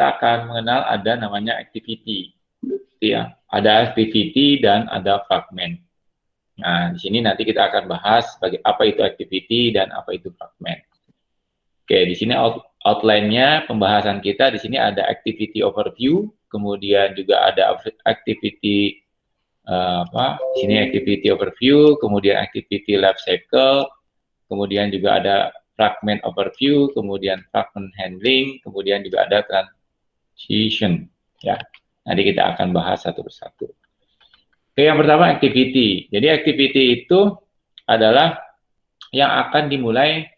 akan mengenal ada namanya activity. Ya, ada activity dan ada fragment. Nah, di sini nanti kita akan bahas sebagai apa itu activity dan apa itu fragment. Oke, di sini outline-nya pembahasan kita di sini ada activity overview, kemudian juga ada activity di sini activity overview, kemudian activity life cycle, kemudian juga ada fragment overview, kemudian fragment handling, kemudian juga ada transition. Ya, nanti kita akan bahas satu persatu. Oke, yang pertama activity. Jadi activity itu adalah yang akan dimulai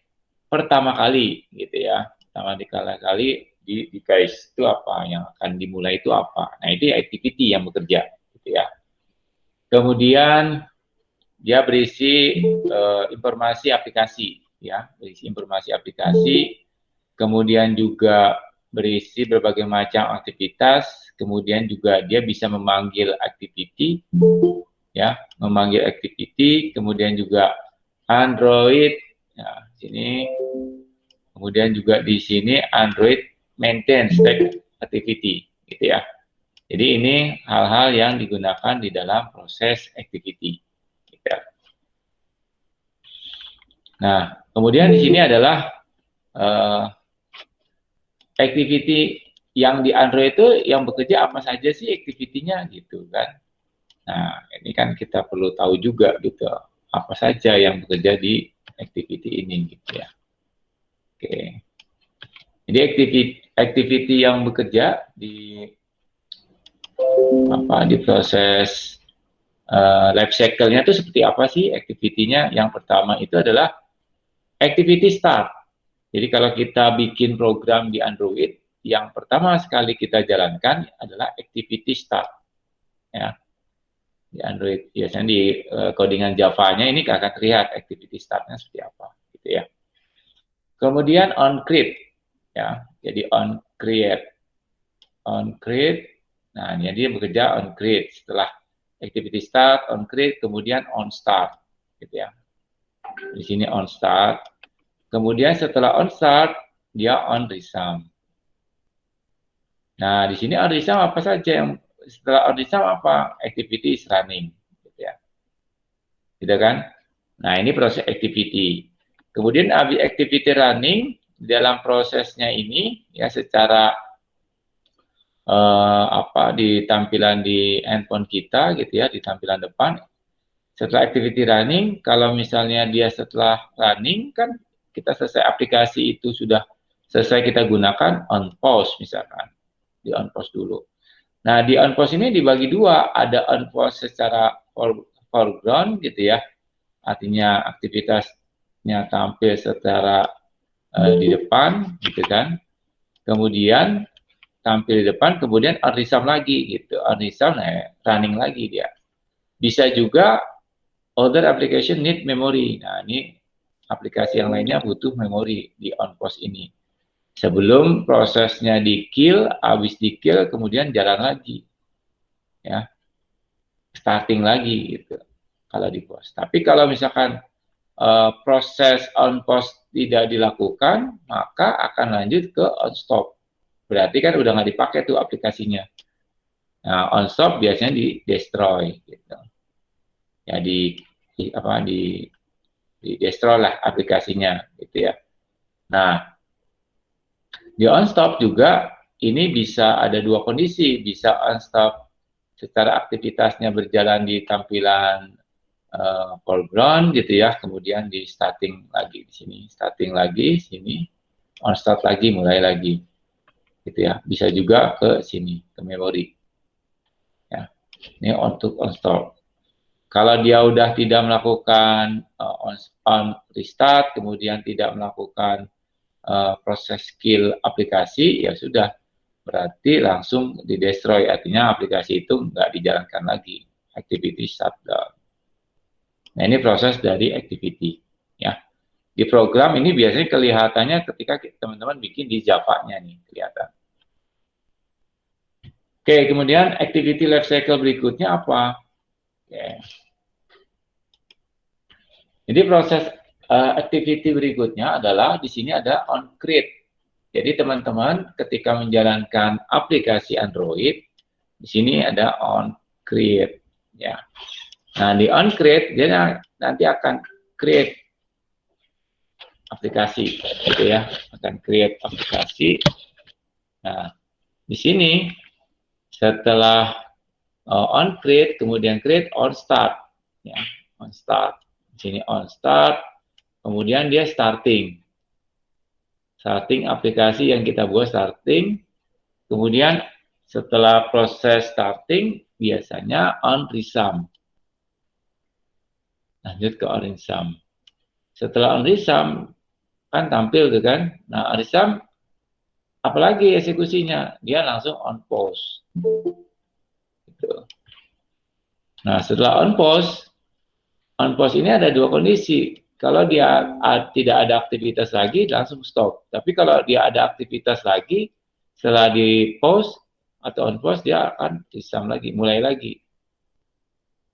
pertama kali, gitu ya. Pertama kali di guys itu apa? Yang akan dimulai itu apa? Nah, itu activity yang bekerja, gitu ya. Kemudian dia berisi informasi aplikasi, ya, berisi informasi aplikasi. Kemudian juga berisi berbagai macam aktivitas, kemudian juga dia bisa memanggil activity, ya, memanggil activity, kemudian juga Android, ya, sini, kemudian juga di sini Android maintain stack activity, gitu ya. Jadi ini hal-hal yang digunakan di dalam proses activity, gitu ya. Nah, kemudian di sini adalah activity yang di Android itu yang bekerja apa saja sih activity-nya gitu kan. Nah, ini kan kita perlu tahu juga gitu, apa saja yang bekerja di activity ini gitu ya. Oke. Jadi activity yang bekerja di proses life cycle-nya itu seperti apa sih activity-nya? Yang pertama itu adalah activity start. Jadi kalau kita bikin program di Android, yang pertama sekali kita jalankan adalah activity start. Ya. Di Android, biasanya di codingan Java-nya ini akan terlihat activity start-nya seperti apa, gitu ya. Kemudian on create, ya. Jadi on create. Nah, ini dia bekerja on create. Setelah activity start, on create, kemudian on start, gitu ya. Di sini on start. Kemudian setelah on start, dia on resume. Nah, di sini on resume apa saja yang setelah on resume apa? Activity is running, gitu ya. Gitu kan? Nah, ini proses activity. Kemudian habis activity running, dalam prosesnya ini ya secara di tampilan di handphone kita gitu ya, di tampilan depan. Setelah activity running, kalau misalnya dia setelah running kan kita selesai aplikasi itu sudah selesai kita gunakan on pause misalkan. Di on pause dulu. Nah, di on pause ini dibagi dua, ada on pause secara foreground gitu ya. Artinya aktivitasnya tampil secara di depan gitu kan. Kemudian tampil di depan, kemudian on resume lagi gitu. On resume running lagi dia. Bisa juga other application need memory. Nah, ini aplikasi yang lainnya butuh memori di on pause ini. Sebelum prosesnya di kill, habis di kill, kemudian jalan lagi. Ya. Starting lagi gitu. Kalau di pause. Tapi kalau misalkan proses on pause tidak dilakukan, maka akan lanjut ke on stop. Berarti kan udah nggak dipakai tuh aplikasinya. Nah, on stop biasanya di destroy gitu. Ya di destroy lah aplikasinya gitu ya. Nah, di on stop juga ini bisa ada dua kondisi, bisa on stop secara aktivitasnya berjalan di tampilan foreground gitu ya, kemudian di starting lagi di sini, starting lagi sini, on start lagi, mulai lagi, gitu ya. Bisa juga ke sini, ke memori. Ya, ini untuk on stop. Kalau dia udah tidak melakukan on restart, kemudian tidak melakukan proses kill aplikasi, ya sudah, berarti langsung di destroy, artinya aplikasi itu nggak dijalankan lagi, activity shutdown. Nah, ini proses dari activity, ya. Di program ini biasanya kelihatannya ketika teman-teman bikin di Java-nya nih, kelihatan. Oke, kemudian activity life cycle berikutnya apa? Oke. Jadi proses activity berikutnya adalah di sini ada on create. Jadi teman-teman ketika menjalankan aplikasi Android, di sini ada on create ya. Nah, di on create dia nanti akan create aplikasi gitu ya, akan create aplikasi. Nah, di sini setelah on create kemudian create on start ya, on start. Di sini on start, kemudian dia starting aplikasi yang kita buat starting, kemudian setelah proses starting biasanya on resume. Lanjut ke on resume. Setelah on resume kan tampil tuh kan. Nah, on resume apalagi eksekusinya, dia langsung on pause. Gitu. Nah, setelah on pause ini ada dua kondisi. Kalau dia tidak ada aktivitas lagi, langsung stop. Tapi kalau dia ada aktivitas lagi, setelah di pause atau on pause, dia akan resume lagi, mulai lagi.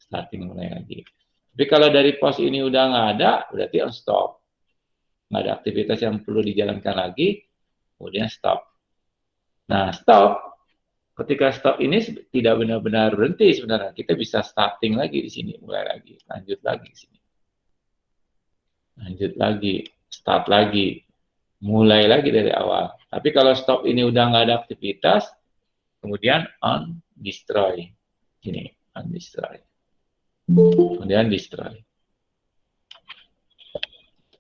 Starting mulai lagi. Tapi kalau dari pause ini udah nggak ada, berarti on stop. Nggak ada aktivitas yang perlu dijalankan lagi, kemudian stop. Nah, stop. Ketika stop ini tidak benar-benar berhenti sebenarnya. Kita bisa starting lagi di sini, mulai lagi, lanjut lagi di sini. Lanjut lagi, start lagi, mulai lagi dari awal. Tapi kalau stop ini udah nggak ada aktivitas, kemudian on destroy. Ini, on destroy. Kemudian destroy.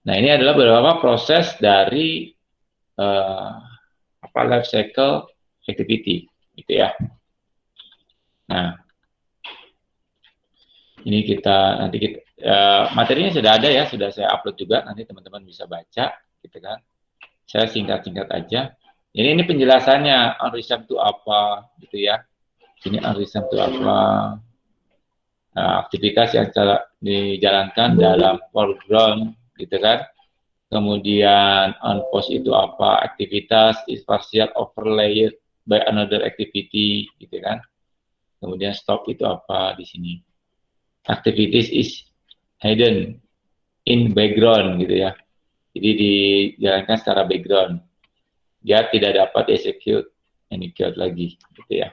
Nah, ini adalah beberapa proses dari life cycle activity, gitu ya. Nah, ini materinya sudah ada ya, sudah saya upload juga, nanti teman-teman bisa baca, gitu kan. Saya singkat-singkat aja. Ini penjelasannya, on resume itu apa, gitu ya. Ini on resume itu apa, aktivitas yang dijalankan dalam foreground, gitu kan. Kemudian on pause itu apa, aktivitas is partial overlaid by another activity, gitu kan. Kemudian stop itu apa di sini. Activities is hidden in background, gitu ya. Jadi dijalankan secara background. Dia tidak dapat execute lagi, gitu ya.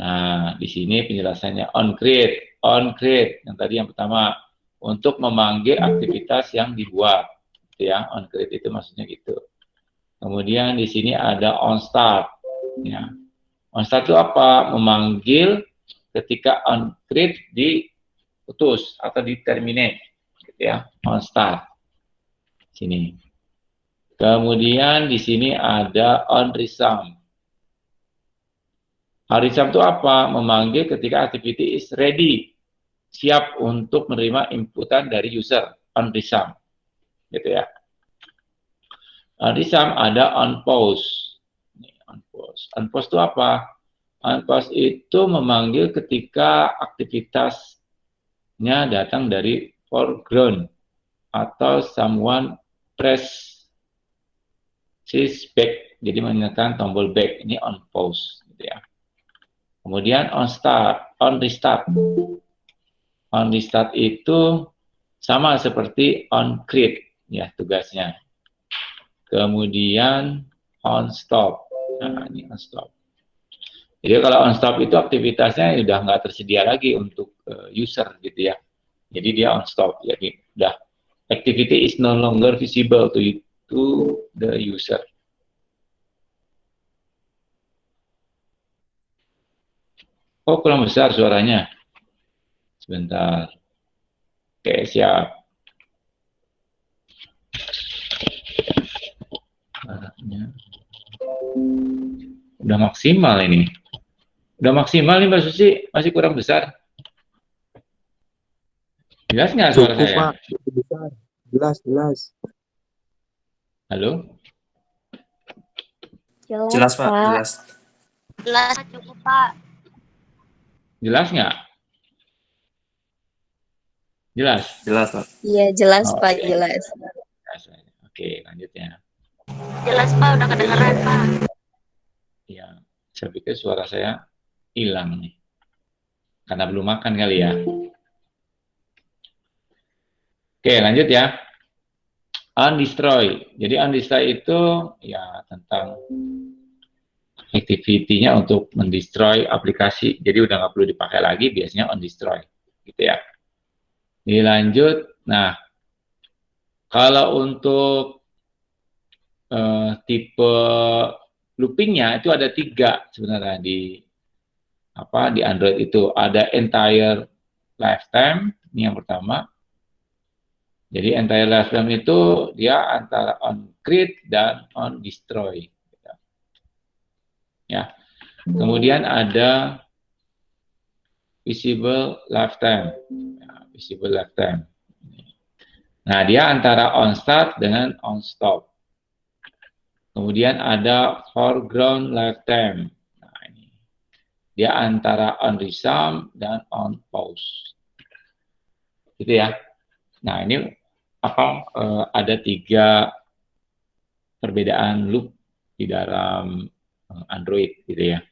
Nah, di sini penjelasannya on create yang tadi yang pertama untuk memanggil aktivitas yang dibuat, gitu ya. On create itu maksudnya gitu. Kemudian di sini ada on start, ya. On start itu apa? Memanggil ketika on create diputus atau di terminate, gitu ya. On start. Sini. Kemudian di sini ada on resume. On resume itu apa? Memanggil ketika activity is ready, siap untuk menerima inputan dari user. On resume, gitu ya. On resume ada on pause. On pause. On pause itu apa? On pause itu memanggil ketika aktivitasnya datang dari foreground atau someone press back, jadi menekan tombol back. Ini on pause, gitu ya. Kemudian on restart. On restart itu sama seperti on create, ya tugasnya. Kemudian on stop. Nah, ini on stop. Jadi kalau on stop itu aktivitasnya sudah nggak tersedia lagi untuk user, gitu ya. Jadi dia on stop. Jadi udah activity is no longer visible to the user. Oh, kurang besar suaranya. Sebentar. Oke, siap. Udah maksimal ini. Udah maksimal nih Mbak Susi, masih kurang besar. Jelas nggak suara saya? Pak. Jelas. Halo? Jelas Pak, jelas. Jelas, cukup Pak. Jelas nggak? Jelas? Jelas Pak. Iya jelas Pak, Oke. jelas. Oke, lanjutnya. Jelas Pak, udah kedengeran Pak. Ya, saya pikir suara saya hilang nih. Karena belum makan kali ya. Oke, lanjut ya. Undestroy. Jadi undestroy itu ya tentang activity-nya untuk mendestroy aplikasi. Jadi udah nggak perlu dipakai lagi, biasanya undestroy. Gitu ya. Dilanjut. Nah, kalau untuk tipe loopingnya itu ada 3 sebenarnya di Android itu. Ada entire lifetime, ini yang pertama. Jadi entire lifetime itu dia antara on create dan on destroy. Ya. Kemudian ada visible lifetime. Ya, visible lifetime. Nah, dia antara on start dengan on stop. Kemudian ada foreground lifetime. Nah, ini. Dia antara on resume dan on pause. Gitu ya. Nah, ini ada 3 perbedaan loop di dalam Android gitu ya.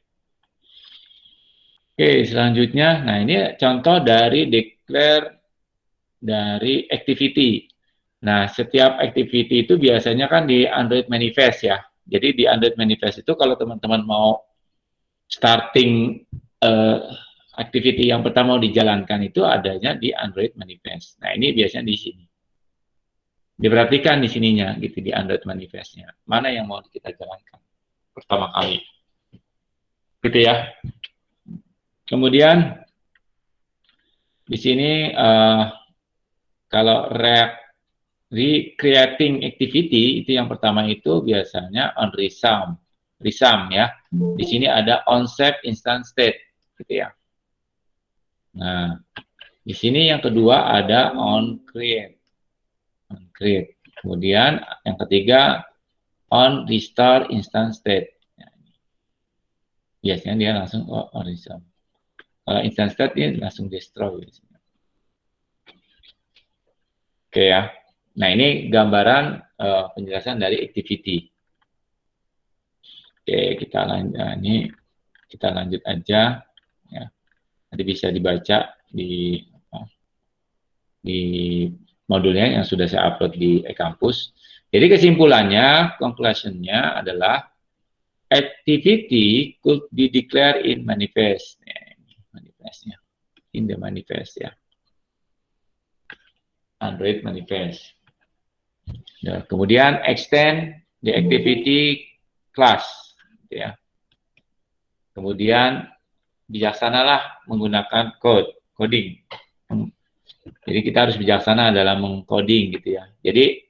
Oke, selanjutnya, nah ini contoh dari declare dari activity. Nah, setiap activity itu biasanya kan di Android manifest ya. Jadi di Android manifest itu kalau teman-teman mau starting activity yang pertama mau dijalankan itu adanya di Android manifest. Nah, ini biasanya di sini. Diperhatikan di sininya gitu di Android manifestnya. Mana yang mau kita jalankan pertama kali. Gitu ya. Kemudian di sini kalau recreating activity itu yang pertama itu biasanya on resume ya. Di sini ada on set instance state gitu ya. Nah, di sini yang kedua ada on create. Kemudian yang ketiga on restore instance state. Biasanya dia langsung on resume. Kalau instance state ini langsung destroy. Oke ya. Nah, ini gambaran penjelasan dari activity. Oke, kita lanjut aja ya. Nanti bisa dibaca di modulnya yang sudah saya upload di eCampus. Jadi kesimpulannya, conclusion-nya adalah activity could be declared in manifest. Manifestnya, in the manifest ya. Android manifest. Ya, kemudian extend the activity class, gitu ya. Kemudian bijaksanalah menggunakan coding. Jadi kita harus bijaksana dalam mengcoding gitu ya. Jadi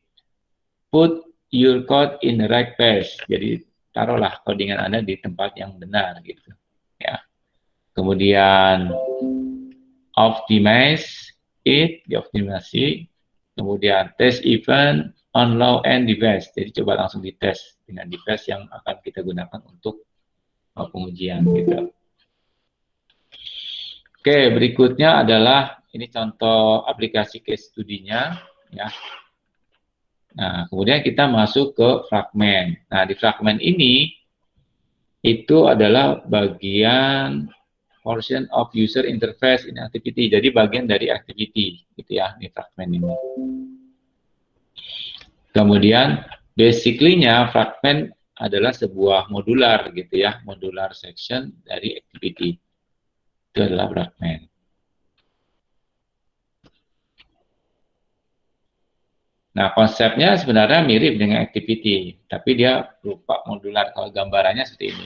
put your code in the right place. Jadi taruhlah codingan Anda di tempat yang benar gitu ya. Kemudian optimize it, dioptimasi. Kemudian test event on low end device. Jadi coba langsung dites dengan device yang akan kita gunakan untuk pengujian gitu. Oke, berikutnya adalah ini contoh aplikasi case study-nya ya. Nah, kemudian kita masuk ke fragment. Nah, di fragment ini itu adalah bagian portion of user interface in activity. Jadi bagian dari activity gitu ya di fragment ini. Kemudian basically-nya fragment adalah sebuah modular gitu ya, modular section dari activity. Itu adalah fragment. Nah, konsepnya sebenarnya mirip dengan activity, tapi dia berupa modular. Kalau gambarannya seperti ini.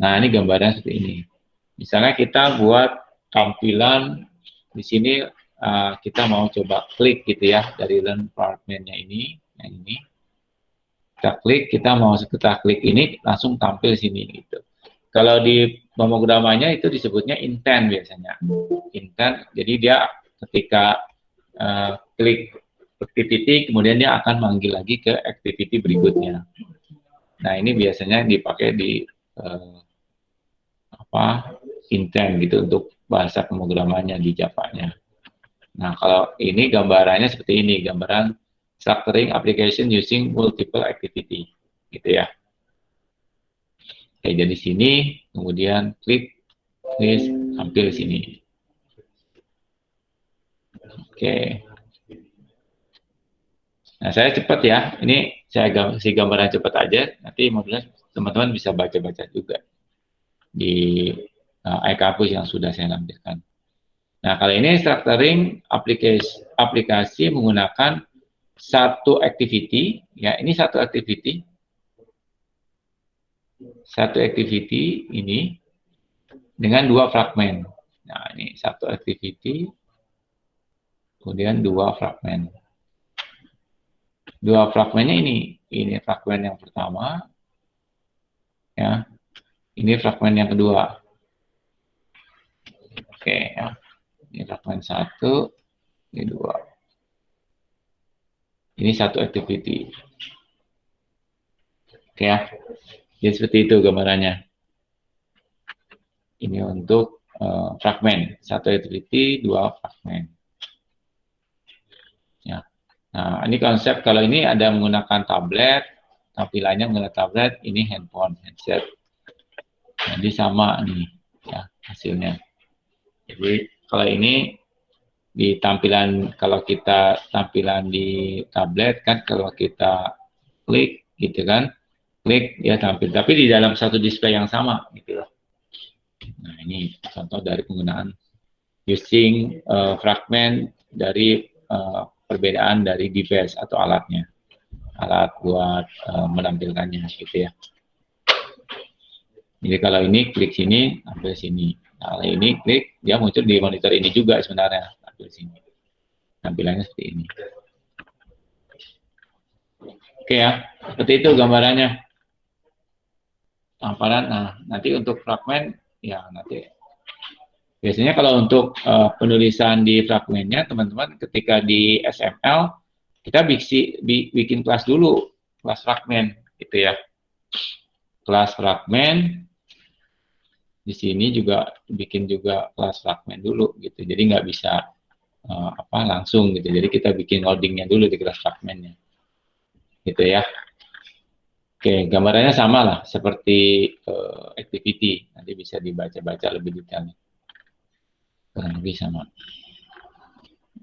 Nah, ini gambarannya seperti ini. Misalnya kita buat tampilan di sini kita mau coba klik gitu ya dari learn fragment-nya ini, yang ini. Kita klik ini langsung tampil sini gitu. Kalau di pemrogramannya itu disebutnya intent biasanya. Intent, jadi dia ketika klik activity, kemudian dia akan manggil lagi ke activity berikutnya. Nah, ini biasanya dipakai di intent gitu untuk bahasa pemrogramannya di Java-nya. Nah, kalau ini gambarannya seperti ini, gambaran structuring application using multiple activity, gitu ya. Oke, jadi sini, kemudian klik, tampil sini. Oke. Nah, saya cepat ya. Ini saya kasih gambaran cepat aja. Nanti modulnya teman-teman bisa baca-baca juga di iCampus yang sudah saya lampirkan. Nah, kali ini structuring aplikasi menggunakan satu activity. Ya, ini satu activity. Satu activity ini dengan dua fragmen. Nah, ini satu activity, kemudian dua fragmen. Dua fragmennya ini fragmen yang pertama, ya. Ini fragmen yang kedua. Oke, ya. Ini fragmen satu, ini dua. Ini satu activity. Oke ya. Jadi seperti itu gambarannya. Ini untuk fragmen. Satu activity, dua fragmen. Ya. Nah, ini konsep kalau ini ada menggunakan tablet, tampilannya menggunakan tablet, ini handphone, headset. Jadi sama nih, ya hasilnya. Jadi kalau ini di tampilan, kalau kita tampilan di tablet kan, kalau kita klik gitu kan, klik ya tampil. Tapi di dalam satu display yang sama gitu loh. Nah ini contoh dari penggunaan using fragment dari perbedaan dari device atau alatnya, alat buat menampilkannya gitu ya. Jadi kalau ini klik sini, tampil sini. Nah, kalau ini klik, dia muncul di monitor ini juga sebenarnya, tampil sini. Tampilannya seperti ini. Oke ya, seperti itu gambarannya. Tampalan, nah nanti untuk fragmen, ya nanti. Biasanya kalau untuk penulisan di fragmennya, teman-teman ketika di SML, kita bikin kelas dulu, kelas fragmen, gitu ya. Kelas fragmen, di sini juga bikin juga kelas fragmen dulu gitu, jadi nggak bisa langsung gitu, jadi kita bikin loadingnya dulu di kelas fragmennya gitu ya. Oke, gambarannya sama lah seperti activity, nanti bisa dibaca-baca lebih detailnya, kurang lebih sama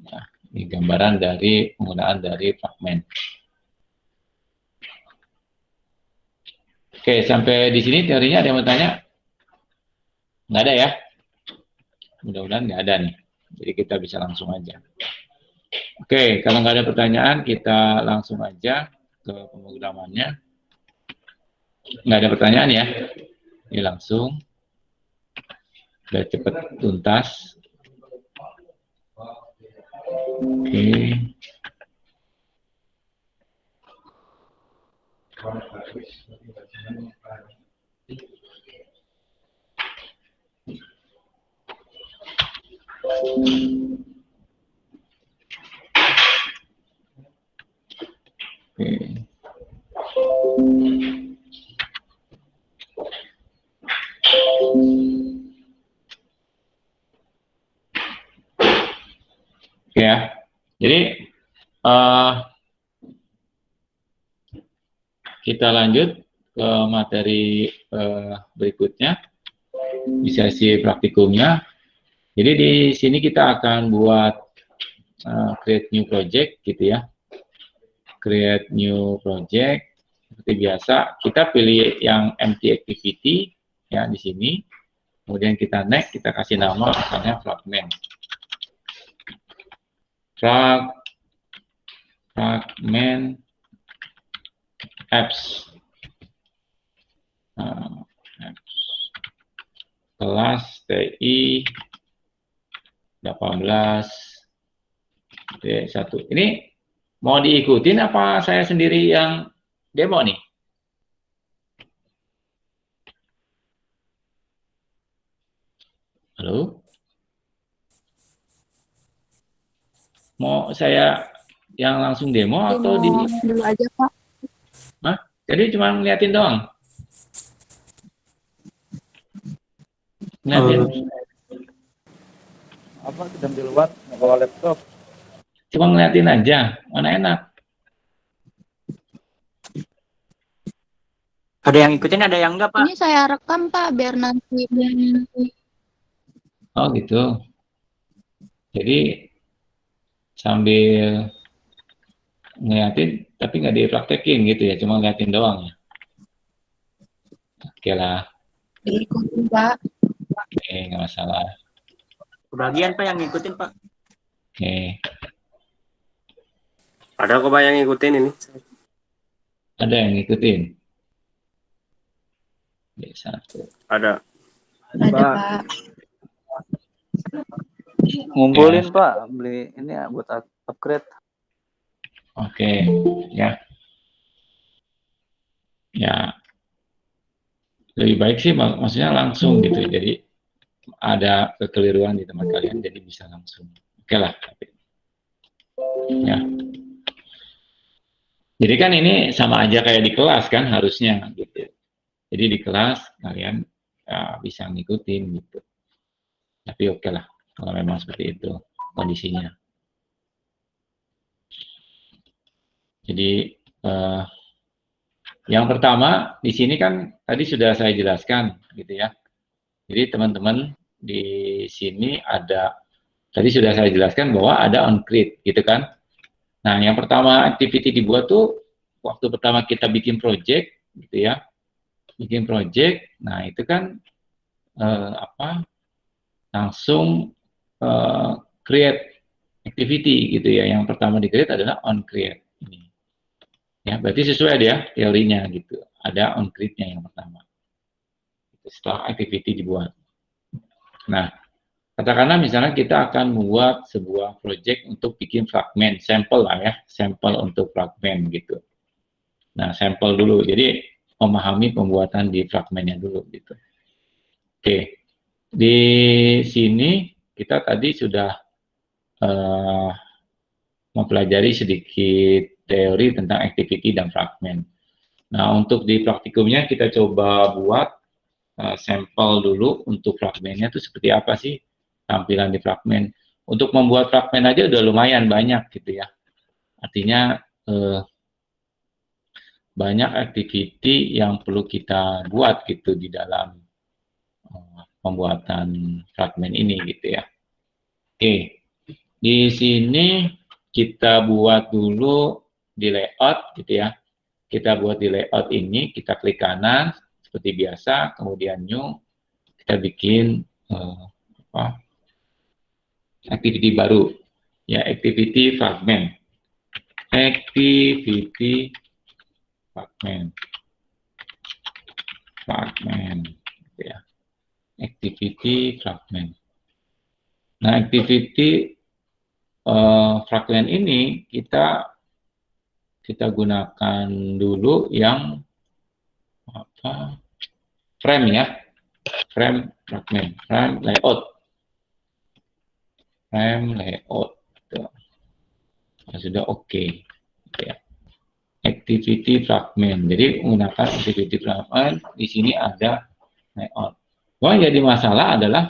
ya. Ini gambaran dari penggunaan dari fragmen. Oke, sampai di sini teorinya ada yang mau tanya? Nggak ada ya? Mudah-mudahan nggak ada nih. Jadi kita bisa langsung aja. Oke, kalau nggak ada pertanyaan, kita langsung aja ke pemrogramannya. Nggak ada pertanyaan ya? Ini langsung. Biar cepat tuntas. Oke. Oke ya, jadi kita lanjut ke materi berikutnya di sesi praktikumnya. Jadi di sini kita akan buat create new project gitu ya. Create new project seperti biasa. Kita pilih yang empty activity ya di sini. Kemudian kita next, kita kasih nama misalnya fragment. Fragment apps. Apps. Kelas TI 18 D1. Ini mau diikutin apa saya sendiri yang demo nih? Halo? Mau saya yang langsung demo atau di dulu aja, Pak. Hah? Jadi cuma ngeliatin doang? Ngeliatin? Apa sedang di luar bawa laptop? Cuma ngeliatin aja, mana enak. Ada yang ikutin, ada yang enggak, Pak? Ini saya rekam, Pak, biar nanti. Oh gitu. Jadi sambil ngeliatin tapi nggak dipraktekin gitu ya, cuma ngeliatin doang ya. Oke lah, Diikutin, Pak. oke nggak masalah. Kebagian Pak yang ngikutin Pak. Oke, Ada kok Pak yang ngikutin ini. ada yang ngikutin. Bisa. Ada. Ada, Pak. Pak. Ngumpulin Pak, beli ini ya buat upgrade. Oke, ya. Ya, lebih baik sih maksudnya langsung gitu. Jadi ada kekeliruan di tempat kalian, jadi bisa langsung. Oke lah. Ya. Jadi kan ini sama aja kayak di kelas kan harusnya gitu. Jadi di kelas kalian bisa ngikutin gitu. Tapi oke lah kalau memang seperti itu kondisinya. Jadi yang pertama di sini kan tadi sudah saya jelaskan gitu ya. Jadi teman-teman di sini ada tadi sudah saya jelaskan bahwa ada on-grid gitu kan. Nah, yang pertama activity dibuat tuh waktu pertama kita bikin project gitu ya. Bikin project, nah itu kan langsung create activity gitu ya. Yang pertama di create adalah on create ini. Ya, berarti sesuai dia teorinya gitu. Ada on create-nya yang pertama. Setelah activity dibuat. Nah, katakanlah misalnya kita akan membuat sebuah project untuk bikin fragmen, sampel lah ya, sampel untuk fragmen gitu. Nah, sampel dulu. Jadi memahami pembuatan di fragmennya dulu gitu. Oke, di sini kita tadi sudah mempelajari sedikit teori tentang activity dan fragmen. Nah, untuk di praktikumnya kita coba buat sampel dulu untuk fragmennya itu seperti apa sih tampilan di fragmen. Untuk membuat fragmen aja udah lumayan banyak gitu ya. Artinya banyak activity yang perlu kita buat gitu di dalam pembuatan fragmen ini gitu ya. Oke, di sini kita buat dulu di layout gitu ya. Kita buat di layout ini, kita klik kanan seperti biasa, kemudian new, kita bikin activity baru, ya activity fragment, activity fragment, gitu ya, activity fragment. Nah, activity fragment ini kita gunakan dulu yang frame ya, frame fragment, frame layout. Sudah oke. Ya. Activity fragment. Jadi menggunakan activity fragment di sini ada layout. Yang jadi masalah adalah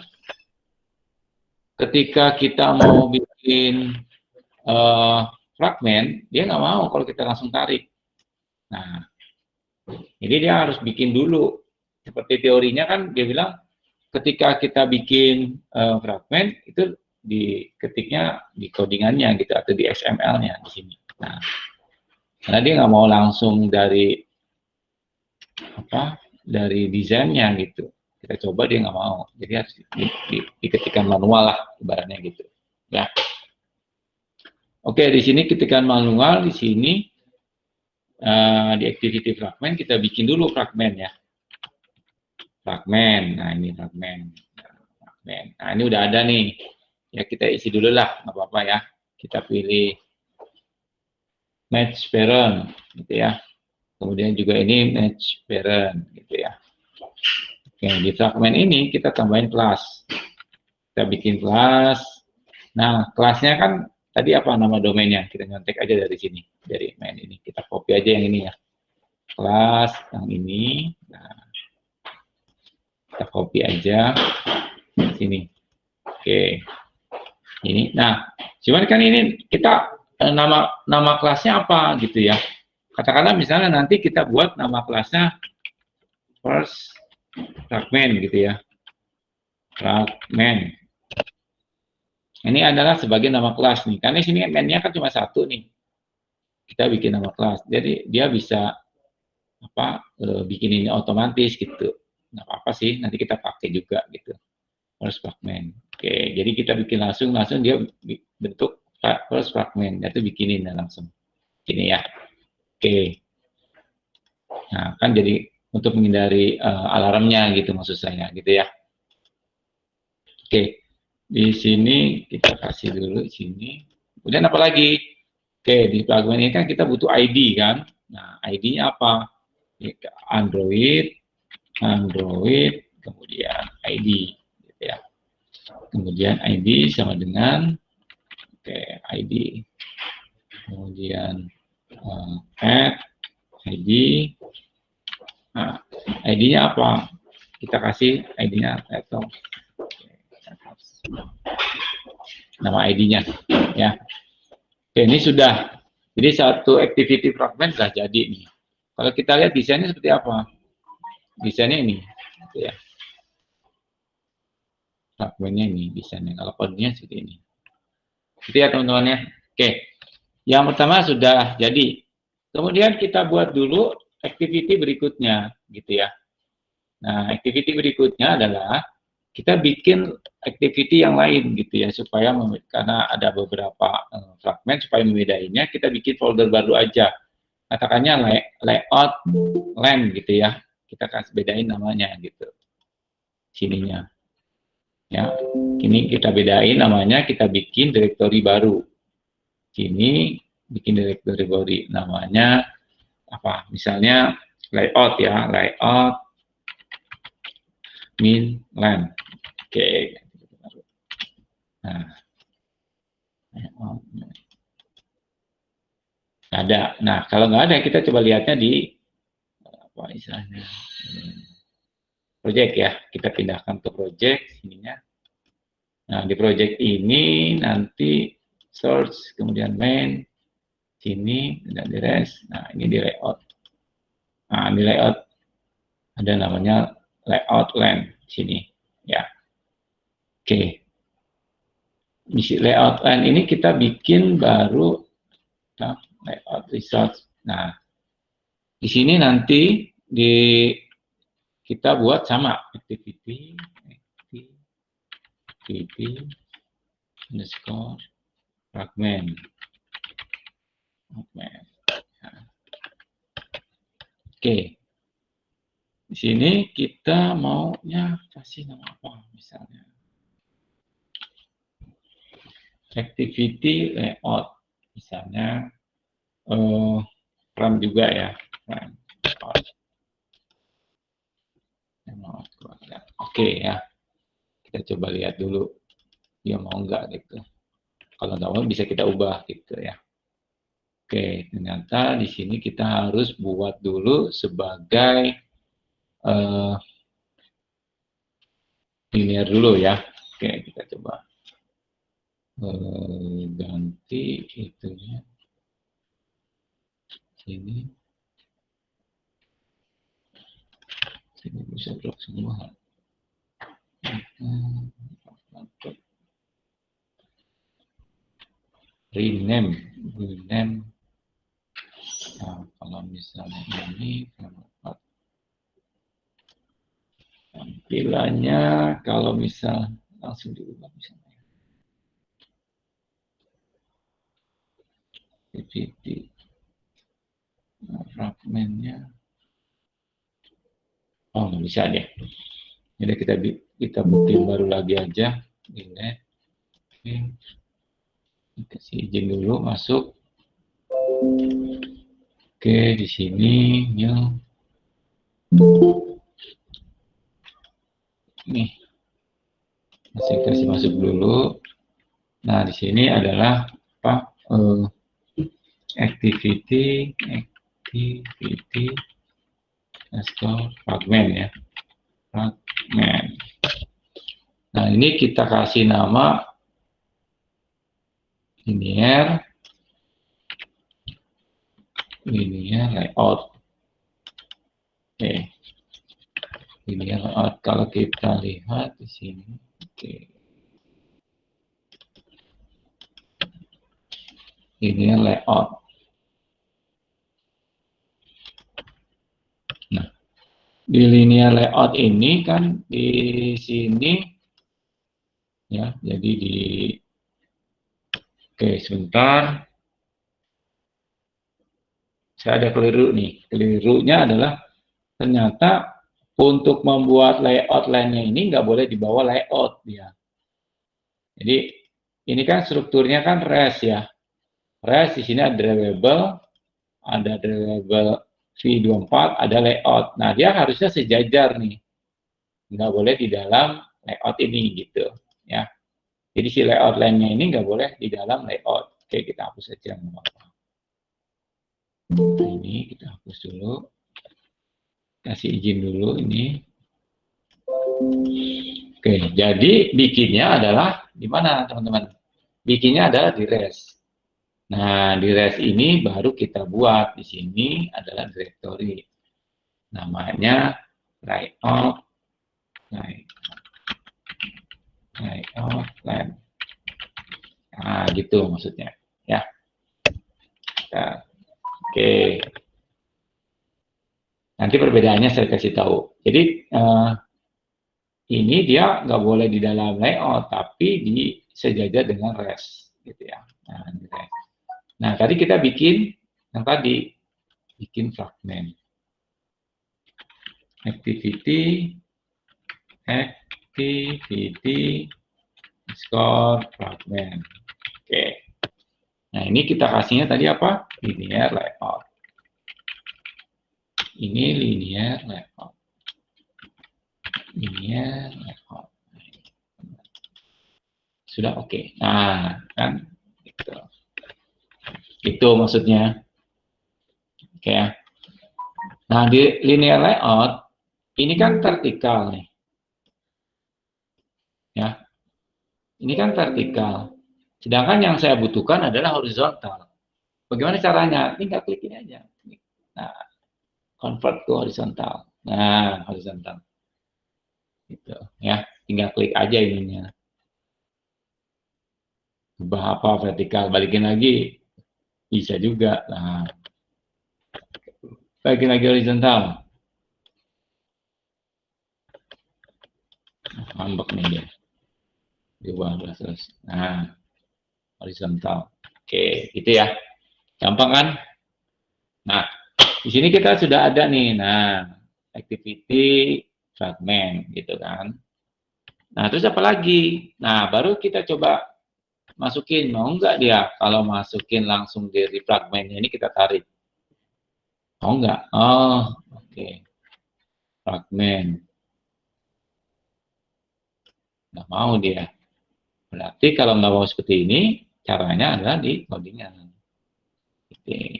ketika kita mau bikin fragment, dia nggak mau kalau kita langsung tarik. Nah, jadi dia harus bikin dulu. Seperti teorinya kan dia bilang ketika kita bikin fragment itu diketiknya di codingannya gitu atau di XML-nya di sini. Nah, karena dia nggak mau langsung dari desainnya gitu. Kita coba dia nggak mau. Jadi harus diketikkan manual lah ibaratnya gitu. Ya. Oke, di sini ketikan manual di sini di activity fragment kita bikin dulu fragment ya. Fragment. Nah, ini fragment. Nah, ini udah ada nih. Ya kita isi dulu lah, nggak apa-apa ya. Kita pilih match parent gitu ya. Kemudian juga ini match parent gitu ya. Oke, di fragment ini kita tambahin kelas. Kita bikin kelas. Nah, kelasnya kan tadi apa nama domainnya? Kita nyontek aja dari sini, dari main ini. Kita copy aja yang ini ya. Kelas yang ini. Nah, kita copy aja di sini. Oke. Ini. Nah, cuman kan ini kita nama kelasnya apa gitu ya. Katakanlah misalnya nanti kita buat nama kelasnya first fragment gitu ya. Fragment. Ini adalah sebagai nama kelas nih. Karena di sini main-nya kan cuma satu nih. kita bikin nama kelas. Jadi dia bisa bikin ini otomatis gitu. Nggak apa-apa sih, nanti kita pakai juga gitu. First fragment. Oke, jadi kita bikin langsung dia bentuk first fragment. Itu bikinin langsung. Gini ya. Oke. Nah, kan jadi untuk menghindari alarmnya gitu maksud saya gitu ya. Oke. Di sini kita kasih dulu sini. Kemudian apa lagi? Oke, di fragment ini kan kita butuh ID kan. Nah, ID-nya apa? Android, kemudian ID gitu ya. Kemudian ID sama dengan ID. Kemudian add ID. Nah, ID-nya apa? Kita kasih ID-nya atau nama ID-nya ya. Oke, ini sudah. Jadi satu activity fragment sudah jadi nih. Kalau kita lihat desainnya seperti apa? Desainnya ini gitu ya. Fragmentnya ini desainnya. Kalau kodenya seperti ini. Gitu ya teman-teman ya. Oke. Yang pertama sudah jadi. Kemudian kita buat dulu activity berikutnya gitu ya. Nah, activity berikutnya adalah kita bikin activity yang lain gitu ya, supaya karena ada beberapa fragment, supaya membedainya kita bikin folder baru aja. Katakannya layout len gitu ya, kita kasih bedain namanya gitu sininya ya. Ini kita bedain namanya, kita bikin directory baru. Sini bikin directory baru, namanya apa, misalnya layout ya, layout min len. Oke. Nah, ada. Nah, kalau nggak ada, kita coba lihatnya di apa istilahnya project ya. Kita pindahkan ke project sininya. Nah, di project ini nanti source, kemudian main, sini dan di rest. Nah, ini di layout. Nah, di layout ada namanya layout len sini ya. Oke. Di layout len ini kita bikin baru layout results. Nah, di sini nanti kita buat sama activity underscore fragment. Nah. Oke. Di sini kita maunya kasih nama apa misalnya? Activity layout misalnya frame juga ya. Oke ya. Kita coba lihat dulu dia mau nggak gitu. Kalau nggak mau bisa kita ubah gitu ya. Oke, ternyata di sini kita harus buat dulu sebagai linear dulu ya. Oke, kita coba ganti itunya sini bisa blok semua. Rename. Nah, kalau misalnya ini tampilannya kalau misal langsung diubah misalnya activity fragmentnya nggak bisa deh. Jadi kita bikin baru lagi aja. Delete. Oke. Kasih izin dulu masuk. Oke, di sini new. Nih. Kasih masuk dulu. Nah, di sini adalah apa? Activity fragment ya. Fragment. Nah, ini kita kasih nama linear layout. Oke. Linear layout kalau kita lihat di sini. Oke. Linear layout. di linear layout ini kan di sini ya, jadi di oke sebentar, saya ada keliru nih. Kelirunya adalah ternyata untuk membuat layout lainnya ini nggak boleh dibawa layout ya. Jadi ini kan strukturnya kan res ya. Res di sini ada drawable V24, ada layout. Nah dia harusnya sejajar nih, nggak boleh di dalam layout ini gitu ya. Jadi si layout lainnya ini nggak boleh di dalam layout. Oke, kita hapus saja. Nah, ini kita hapus dulu. Kasih izin dulu ini. Oke, jadi bikinnya adalah di mana teman-teman? Bikinnya adalah di res. Nah, di res ini baru kita buat. Di sini adalah directory. Namanya layout plan. Nah, gitu maksudnya. Ya. Nah, oke. Nanti perbedaannya saya kasih tahu. Jadi, ini dia nggak boleh di dalam layout, tapi sejajar dengan res. Gitu ya. Nah, tadi kita bikin, yang tadi, bikin fragment. Activity score fragment. Oke. Nah, ini kita kasihnya tadi apa? Linear layout. Ini linear layout. Linear layout. Sudah oke. Nah, kan gitu. Itu maksudnya. Oke ya. Nah, di linear layout ini kan vertikal nih. Ya. Ini kan vertikal. Sedangkan yang saya butuhkan adalah horizontal. Bagaimana caranya? Tinggal klik ini aja. Nah, convert ke horizontal. Nah, horizontal. Gitu, ya. Tinggal klik aja ininya. Ubah apa vertikal, balikin lagi. Bisa juga. Nah, balikin lagi horizontal. Ngambek nih dia. Diubah terus. Nah, horizontal. Oke, gitu ya. Gampang kan? Nah, di sini kita sudah ada nih. Nah, activity fragment gitu kan. Nah, terus apa lagi? Nah, baru kita coba masukin. Mau nggak dia? Kalau masukin langsung dari fragmentnya ini kita tarik. Mau nggak? Oh, oke. Fragment. Nggak mau dia. Berarti kalau nggak mau seperti ini, caranya adalah di codingan.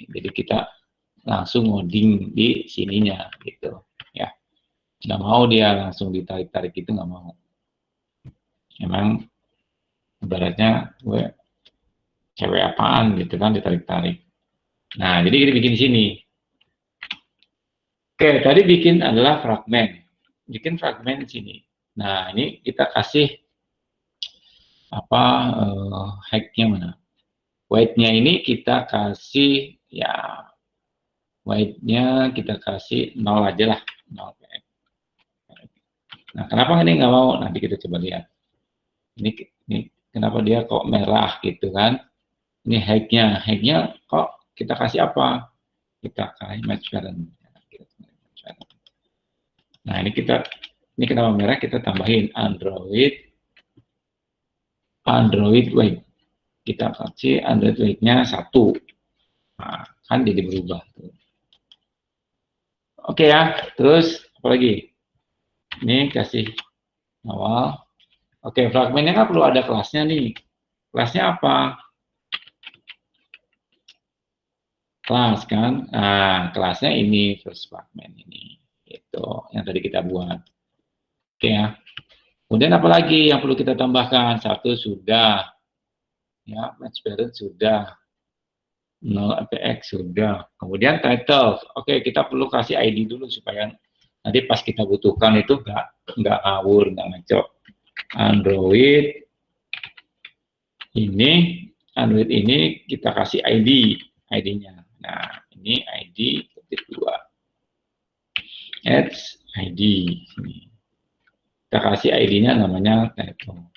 Jadi kita langsung ngoding di sininya gitu ya. Nggak mau dia langsung ditarik-tarik itu, nggak mau. Emang ibaratnya gue cewek apaan gitu kan ditarik-tarik. Nah, jadi kita bikin di sini. Oke, tadi bikin adalah fragment. Bikin fragment di sini. Nah, ini kita kasih apa height-nya mana? Weight-nya ini kita kasih ya weight-nya kita kasih 0 aja lah, 0 px. Nah, kenapa ini nggak mau? Nanti kita coba lihat. Ini kenapa dia kok merah gitu kan? Ini height-nya kok kita kasih apa? Kita kasih match parent. Nah, ini kenapa merah? Kita tambahin Android weight. Kita kasih Android weight-nya 1. Nah, kan jadi berubah. Oke ya, terus apa lagi? Ini kasih awal. Oke, fragmentnya kan perlu ada kelasnya nih. Kelasnya apa? Kelas kan? Nah, kelasnya ini first fragment ini. Itu yang tadi kita buat. Oke ya. Kemudian apa lagi yang perlu kita tambahkan? 1 sudah. Ya, match parent sudah. 0 APX sudah. Kemudian title. Oke, kita perlu kasih ID dulu supaya nanti pas kita butuhkan itu nggak ngawur, nggak ngecok. Android ini kita kasih ID-nya. Nah, ini ID ketik 2. ID. Sini. Kita kasih ID-nya namanya title.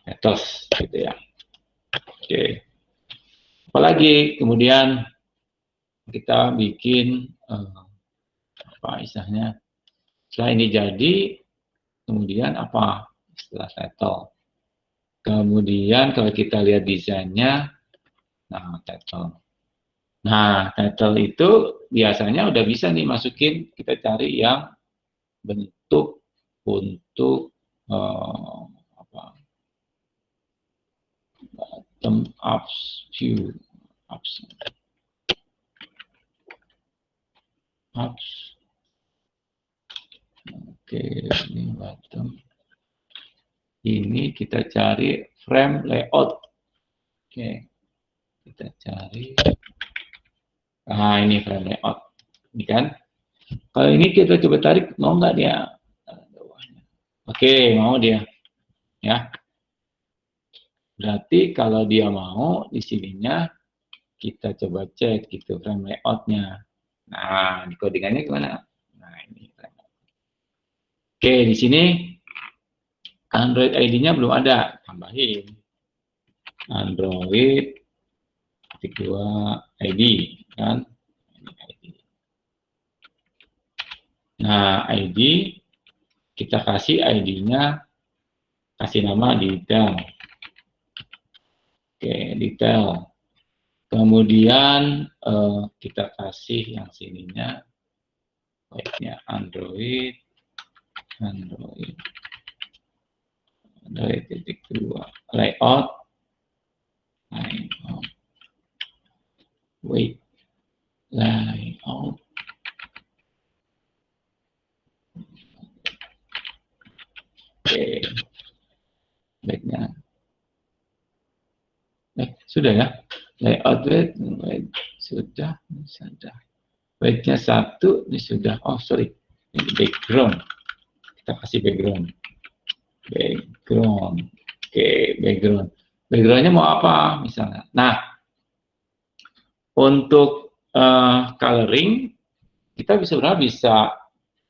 Ethos, gitu ya. Oke. Apalagi kemudian kita bikin apa istilahnya? Setelah ini jadi, kemudian apa? Setelah title. Kemudian kalau kita lihat desainnya, nah title. Nah, title itu biasanya udah bisa nih masukin, kita cari yang bentuk untuk apa? Bottom up view, Oke, ini bottom. Ini kita cari frame layout. Oke, kita cari. Nah, ini frame layout. Ini kan. Kalau ini kita coba tarik, mau nggak dia? Oke, mau dia. Ya. Berarti kalau dia mau, di sininya kita coba cek gitu frame layout-nya. Nah, di codingannya gimana? Nah, ini. Oke, di sini Android ID-nya belum ada, tambahin. Android 2 ID, kan? Nah, ID, kita kasih ID-nya, kasih nama detail. Oke, detail. Kemudian kita kasih yang sininya, baiknya Android 2 layout, layout. Oke, baiknya. Sudah ya, layout sudah. Baiknya 1, ini sudah. Oh sorry, ini background. Kita kasih background. Oke, background. Backgroundnya mau apa misalnya? Nah, untuk coloring kita bisa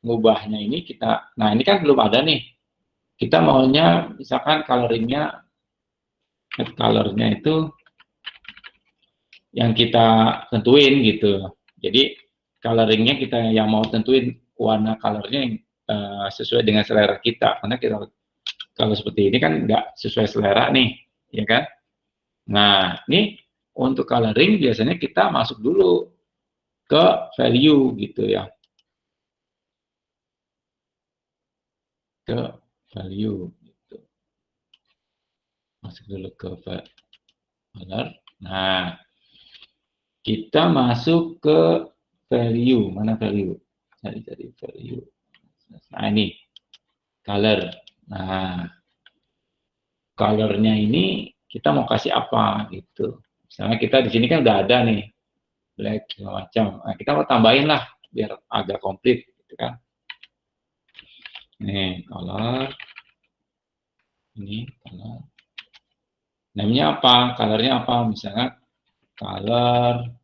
ngubahnya ini kita. Nah ini kan belum ada nih. Kita maunya misalkan colornya itu yang kita tentuin gitu. Jadi coloringnya kita yang mau tentuin warna colornya yang sesuai dengan selera kita. Karena kita kalau seperti ini kan nggak sesuai selera nih, ya kan? Nah, ini untuk coloring biasanya kita masuk dulu ke value gitu ya. Ke value gitu. Masuk dulu ke color. Nah, kita masuk ke value. Mana value? Cari value. Nah, ini color. Nah, colornya ini kita mau kasih apa gitu. Misalnya kita di sini kan udah ada nih black segala macam. Nah, kita mau tambahin lah biar agak komplit gitu kan. Nih, color. Ini color. Namanya apa? Colornya apa? Misalnya color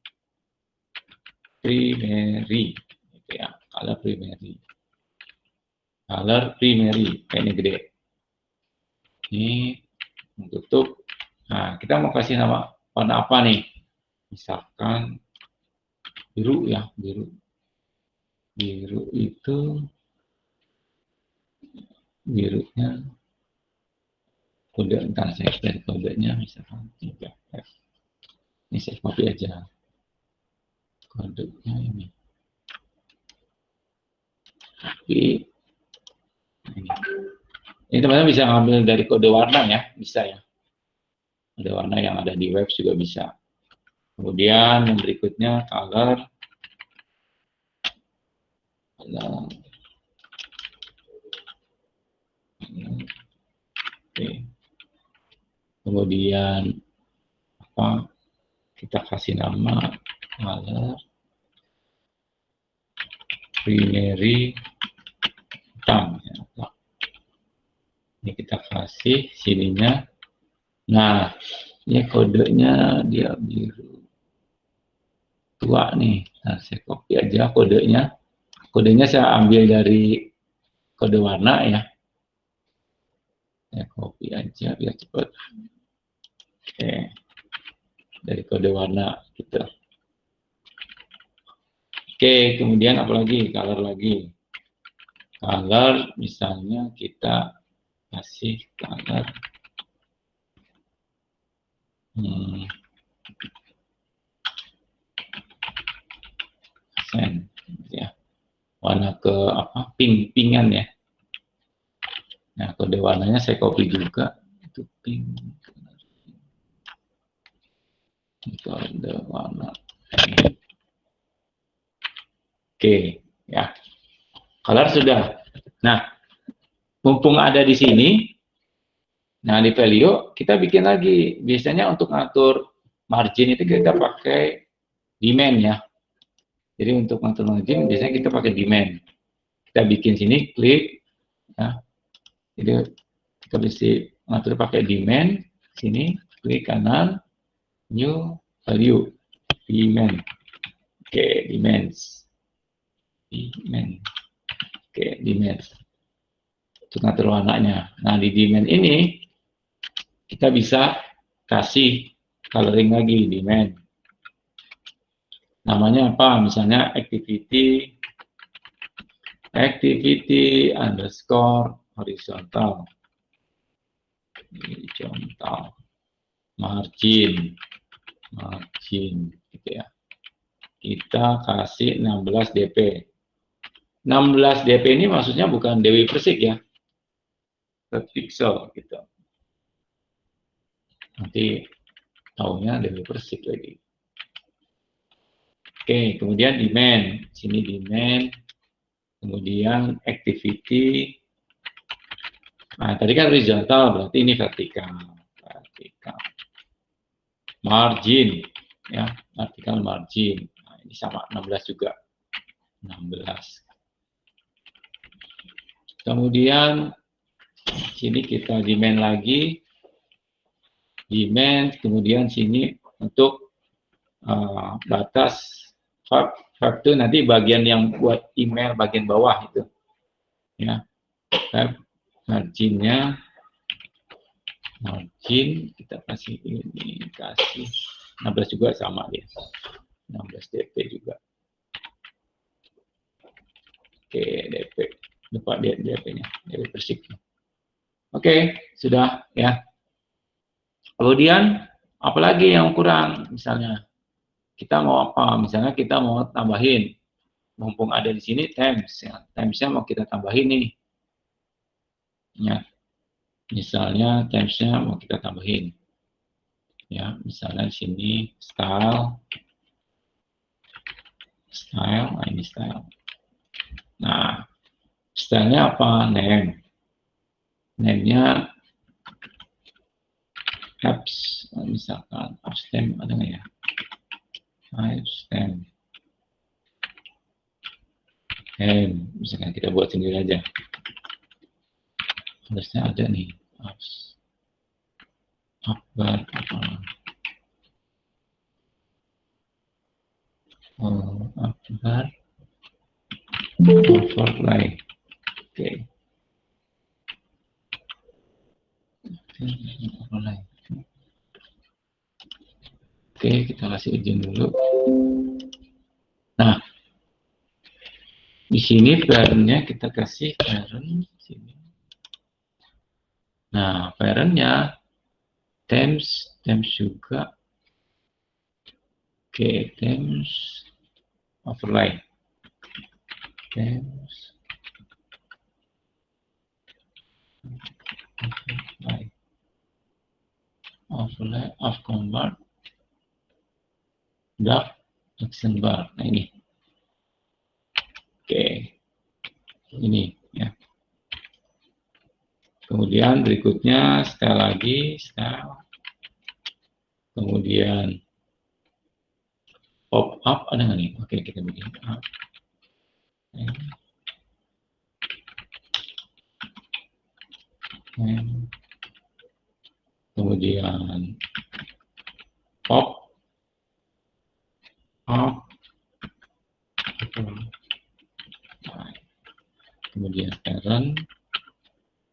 primary gitu ya. Color primary. Color primary. Kayak ini gede. Ini tutup. Nah, kita mau kasih nama warna apa nih? Misalkan biru ya, biru. Biru itu birunya kode, entar saya cari kodenya misalkan 3F. Ini saya copy aja. Kodenya ini. Tapi ini teman-teman bisa ngambil dari kode warna ya, bisa ya. Kode warna yang ada di web juga bisa. Kemudian yang berikutnya color. Oke. Kemudian apa? Kita kasih nama color primary hitam. Ya. Ini kita kasih sininya. Nah, ini kodenya dia biru tua nih. Nah, saya copy aja kodenya. Kodenya saya ambil dari kode warna ya. Saya copy aja biar cepat. Oke. Dari kode warna gitu. Oke, kemudian apa lagi? Color lagi. Color misalnya kita kasih color sen ya. Warna ke apa? Pinkan ya. Nah, kode warnanya saya copy juga. Itu pink. Kode warna. Oke, ya. Color sudah. Nah, mumpung ada di sini, nah di value kita bikin lagi. Biasanya untuk ngatur margin itu kita pakai demand ya. Jadi untuk ngatur margin biasanya kita pakai demand. Kita bikin sini, klik. Ya. Jadi kita bisa ngatur pakai demand. Sini, klik kanan, new value, demand. Oke, demands. Demand. Oke, demand. Untuk ngatur warnanya. Nah, di demand ini kita bisa kasih coloring lagi, demand. Namanya apa? Misalnya activity underscore horizontal. Margin gitu ya. Kita kasih 16 dp. 16 dp ini maksudnya bukan Dewi Persik ya. Per pixel gitu. Nanti tahunya Dewi Persik lagi. Oke, kemudian demand. Sini demand. Kemudian activity. Nah, tadi kan horizontal, berarti ini vertikal. Margin, ya, vertikal margin. Nah, ini sama 16 juga. 16. Kemudian sini kita demand lagi. Demand, kemudian sini untuk batas fab itu nanti bagian yang buat email bagian bawah itu. Ya. Marginnya margin kita kasih ini, kasih 16 juga sama ya, 16 dp juga. Oke, dp lupa dp-nya, dp Persik. Oke, sudah ya. Kemudian apalagi yang kurang, misalnya kita mau apa, misalnya kita mau tambahin, mumpung ada di sini temps ya, tempsnya mau kita tambahin nih ya. Misalnya tempsnya mau kita tambahin, ya. Misalnya di sini style, nah ini style. Nah, stylenya apa? Name-nya apps, misalkan apps stem ada nggak ya? Apps stem. Misalkan kita buat sendiri aja. Harusnya ada nih apps. Akbar apa? Akbar overlay. Oke. Overlay. Oke, kita kasih izin dulu. Nah, di sini parent-nya kita kasih parent sini. Nah, parent-nya temps juga. Oke, temps overlay. Temps overlay of convert dark action bar. Nah, ini. Oke. Ini ya. Kemudian berikutnya style lagi, style. Kemudian pop up ada nggak nih? Oke, kita bikin up. Kemudian pop up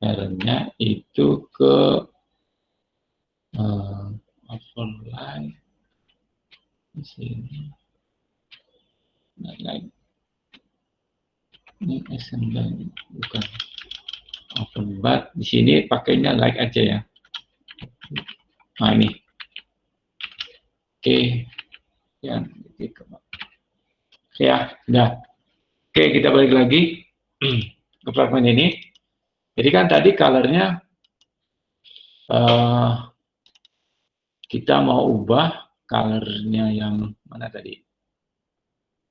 parent-nya itu ke overlay di sini. Nah, ini assembly bukan overlay. Di sini pakainya like aja ya. Nah ini. Oke. Ya, ya, udah. Oke, kita balik lagi ke fragmen ini. Jadi kan tadi color-nya kita mau ubah color-nya yang mana tadi?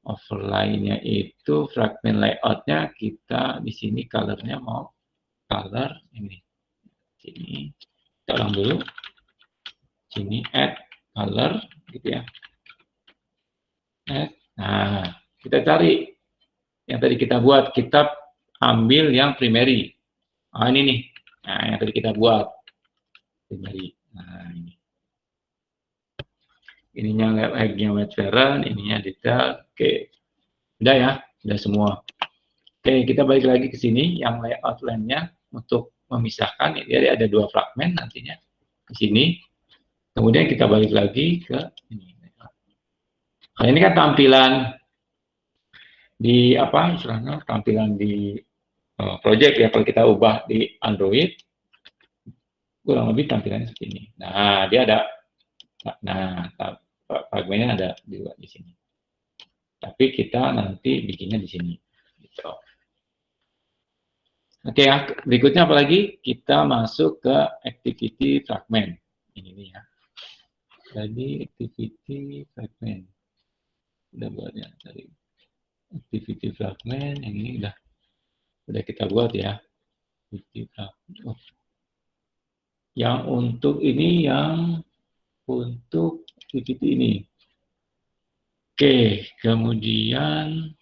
Overlay-nya itu fragmen layout-nya kita di sini color-nya mau color ini. Sini kita ulang dulu. Sini add color gitu ya. Nah, kita cari yang tadi kita buat, kita ambil yang primary. Nah, ini nih. Nah, yang tadi kita buat primary. Nah, ini. Ininya lagi-nya white parent, ininya detail. Oke. Udah ya, udah semua. Oke, kita balik lagi ke sini yang layout line-nya untuk memisahkan. Jadi ada 2 fragmen nantinya ke sini. Kemudian kita balik lagi ke ini. Nah, ini kan tampilan di apa istilahnya, tampilan di project ya, kalau kita ubah di Android kurang lebih tampilannya seperti ini. Nah, dia ada, nah fragmennya ada juga di sini. Tapi kita nanti bikinnya di sini. Gitu. Oke ya, berikutnya apa lagi? Kita masuk ke activity fragment. Ini nih ya. Jadi activity fragment. Udah buatnya tadi. Activity fragment yang ini udah kita buat ya. Activity fragment. Oh. Yang untuk ini, yang untuk activity ini. Oke, kemudian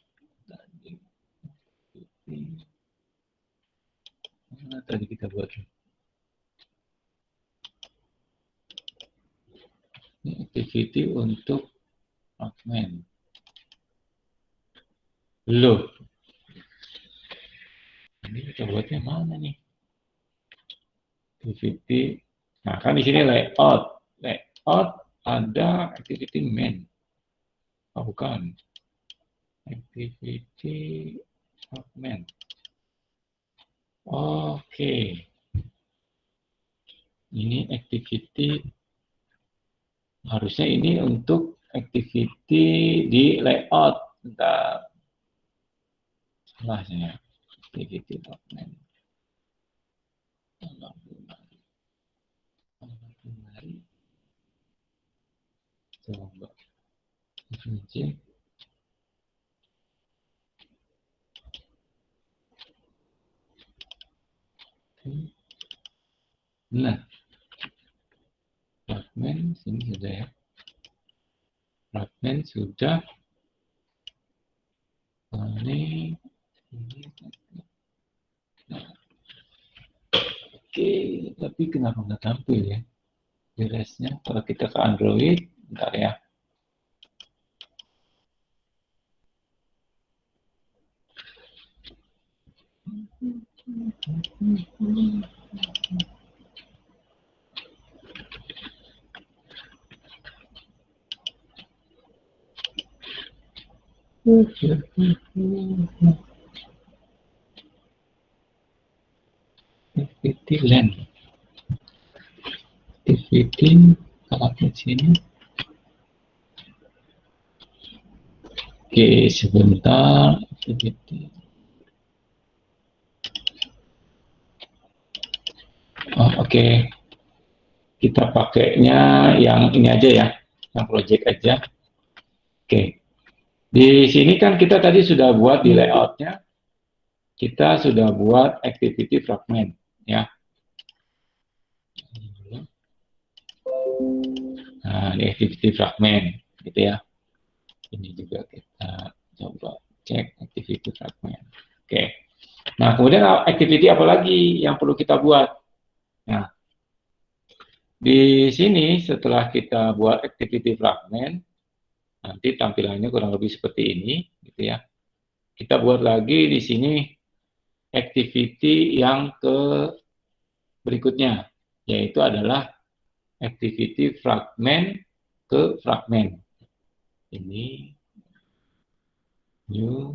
mana tadi kita buat? Ini activity untuk fragment. Loh. Ini kita buatnya mana nih? Activity. Nah, kan di sini layout. Layout ada activity main. Oh, bukan. Activity fragment. Oke. Ini activity. Harusnya ini untuk activity di layout. Bentar. Salah saya. Activity fragment. Coba. Kunci. Nah. Fragment sini sudah ya. Fragment sudah. Ini. Nah. Oke, tapi kenapa nggak tampil ya? Di restnya, kalau kita ke Android, bentar ya. Activity land. Activity kalau di sini. Oke, sebentar. Activity. Oh, oke. Kita pakainya yang ini aja ya, yang project aja. Oke. Di sini kan kita tadi sudah buat di layoutnya, kita sudah buat activity fragment ya. Nah, ini activity fragment gitu ya. Ini juga kita coba cek activity fragment. Oke. Nah, kemudian activity apa lagi yang perlu kita buat? Nah, di sini setelah kita buat activity fragment, nanti tampilannya kurang lebih seperti ini, gitu ya. Kita buat lagi di sini activity yang berikutnya, yaitu adalah activity fragment ke fragment. Ini new.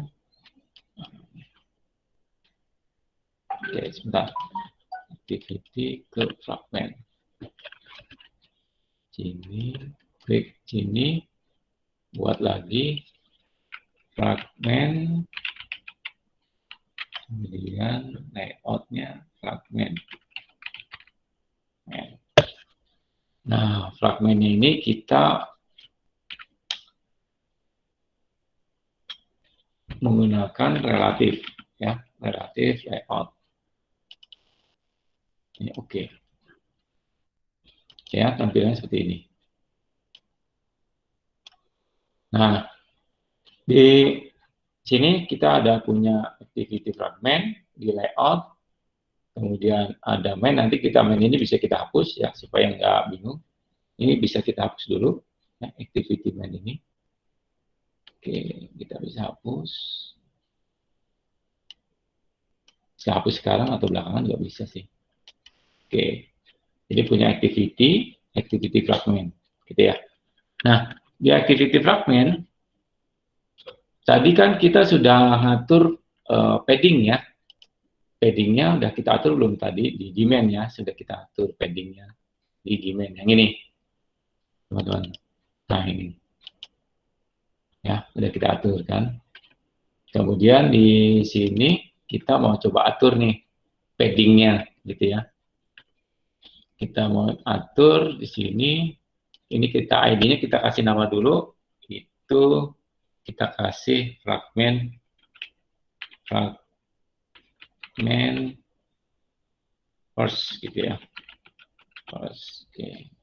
Oke, sebentar. Activity ke fragment. Sini, klik sini, buat lagi fragment, kemudian layoutnya fragment. Nah, fragmentnya ini kita menggunakan relatif, ya, relatif layout. Ini oke. Ya, tampilannya seperti ini. Nah, di sini kita ada punya activity fragment di layout, kemudian ada main. Nanti kita main ini bisa kita hapus ya supaya nggak bingung. Ini bisa kita hapus dulu, ya, activity main ini. Oke, kita bisa hapus. Bisa hapus sekarang atau belakangan nggak bisa sih. Oke. Jadi punya activity fragment, gitu ya. Nah, di activity fragment, tadi kan kita sudah ngatur padding ya. Paddingnya udah kita atur belum tadi di demand ya, sudah kita atur paddingnya di demand. Yang ini, teman-teman. Nah ini, ya sudah kita atur kan. Kemudian di sini kita mau coba atur nih paddingnya, gitu ya. Kita mau atur di sini, ini kita ID-nya kita kasih nama dulu, itu kita kasih fragment first, gitu ya. First, oke.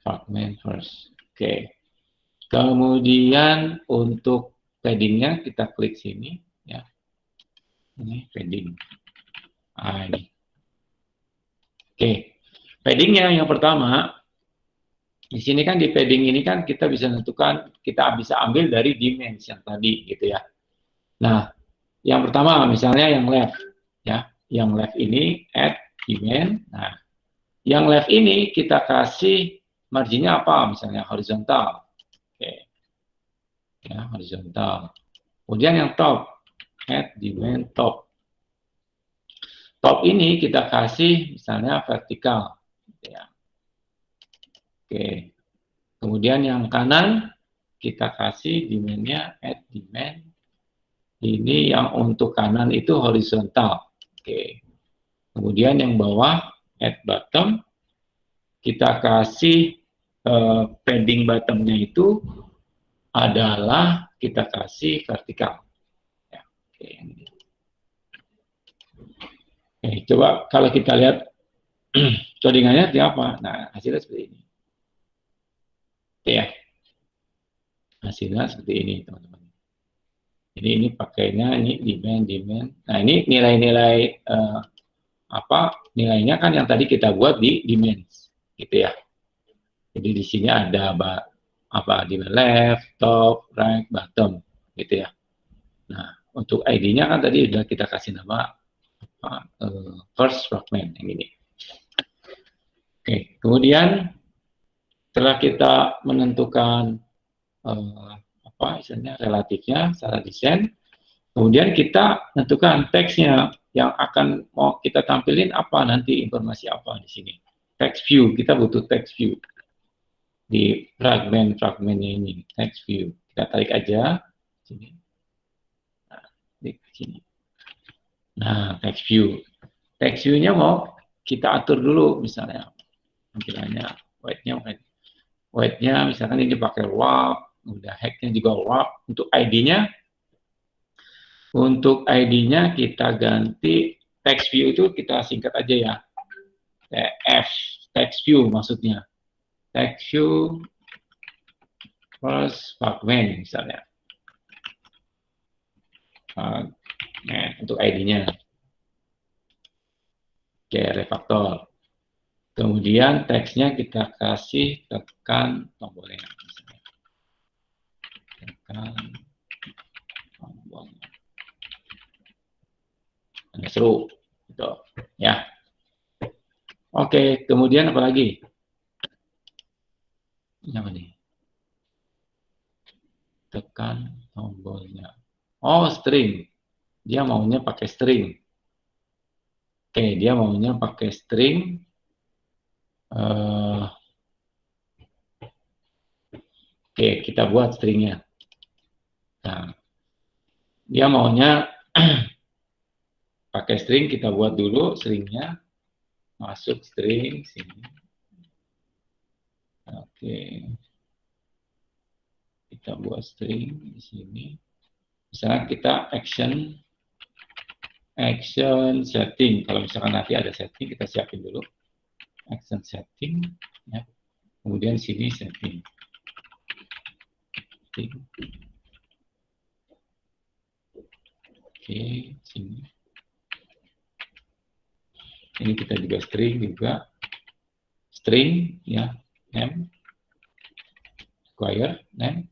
Fragment first, oke. Kemudian untuk paddingnya kita klik sini, ya. Ini padding. Nah, ini. Oke, paddingnya yang pertama, di sini kan di padding ini kan kita bisa tentukan, kita bisa ambil dari dimensi yang tadi, gitu ya. Nah, yang pertama misalnya yang left, ya, yang left ini add dimen. Nah, yang left ini kita kasih marginnya apa? Misalnya horizontal, oke, ya horizontal. Kemudian yang top, add dimen top. Top ini kita kasih misalnya vertikal, gitu ya. Oke. Kemudian yang kanan kita kasih dimennya add dimen. Ini yang untuk kanan itu horizontal. Oke. Kemudian yang bawah add bottom kita kasih padding bottomnya itu adalah kita kasih vertikal. Ya, oke. Oke, coba kalau kita lihat codingannya seperti apa. Nah, hasilnya seperti ini. Oke ya. Hasilnya seperti ini, teman-teman. Jadi ini pakainya ini dimen. Nah, ini nilai-nilai nilainya kan yang tadi kita buat di dimen, gitu ya. Jadi di sini ada dimen left, top, right, bottom, gitu ya. Nah, untuk ID-nya kan tadi sudah kita kasih nama first fragment yang ini. Oke, kemudian setelah kita menentukan istilahnya relatifnya secara desain, kemudian kita tentukan teksnya yang akan mau kita tampilin apa nanti, informasi apa di sini. Text view, kita butuh text view di fragmentnya ini, text view. Kita tarik aja sini. Nah, di sini. Nah, text view. Text view-nya mau kita atur dulu misalnya tampilannya, weight-nya misalkan ini pakai wrap, udah hack-nya juga wrap. Untuk ID-nya kita ganti text view itu kita singkat aja ya. TF, text view maksudnya. Text view first fragment misalnya. Nah, untuk ID-nya. Oke, refaktor. Kemudian teksnya kita kasih tekan tombolnya. Tekan seru, gitu. Ya. Oke, kemudian apa lagi? Ini apa nih? Tekan tombolnya. Oh, string. Dia maunya pakai string. Oke, dia maunya pakai string. Oke, kita buat stringnya. Nah, dia maunya pakai string, kita buat dulu stringnya. Masuk string sini. Oke. Kita buat string di sini. Misalnya kita action setting. Kalau misalkan nanti ada setting, kita siapin dulu. Action setting. Ya. Kemudian sini setting. Oke, sini. Ini kita juga string juga. String, ya, name. Square, name.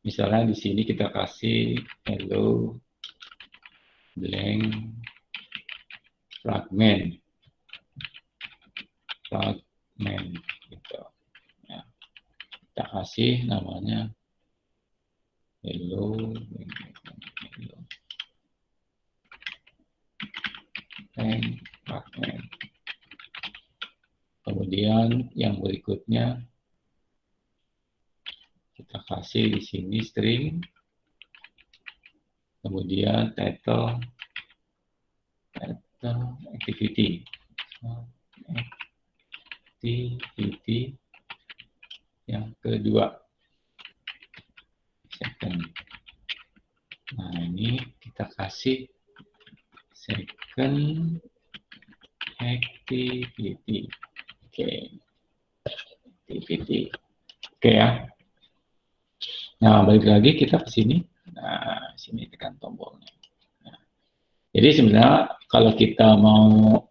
Misalnya di sini kita kasih hello blank fragment gitu. Ya. Kita kasih namanya hello blank fragment. Kemudian yang berikutnya kita kasih di sini string, kemudian title activity yang kedua, second. Nah, ini kita kasih second activity. Oke, activity. Oke ya. Nah, balik lagi kita ke sini. Nah, sini tekan tombolnya. Nah, jadi sebenarnya kalau kita mau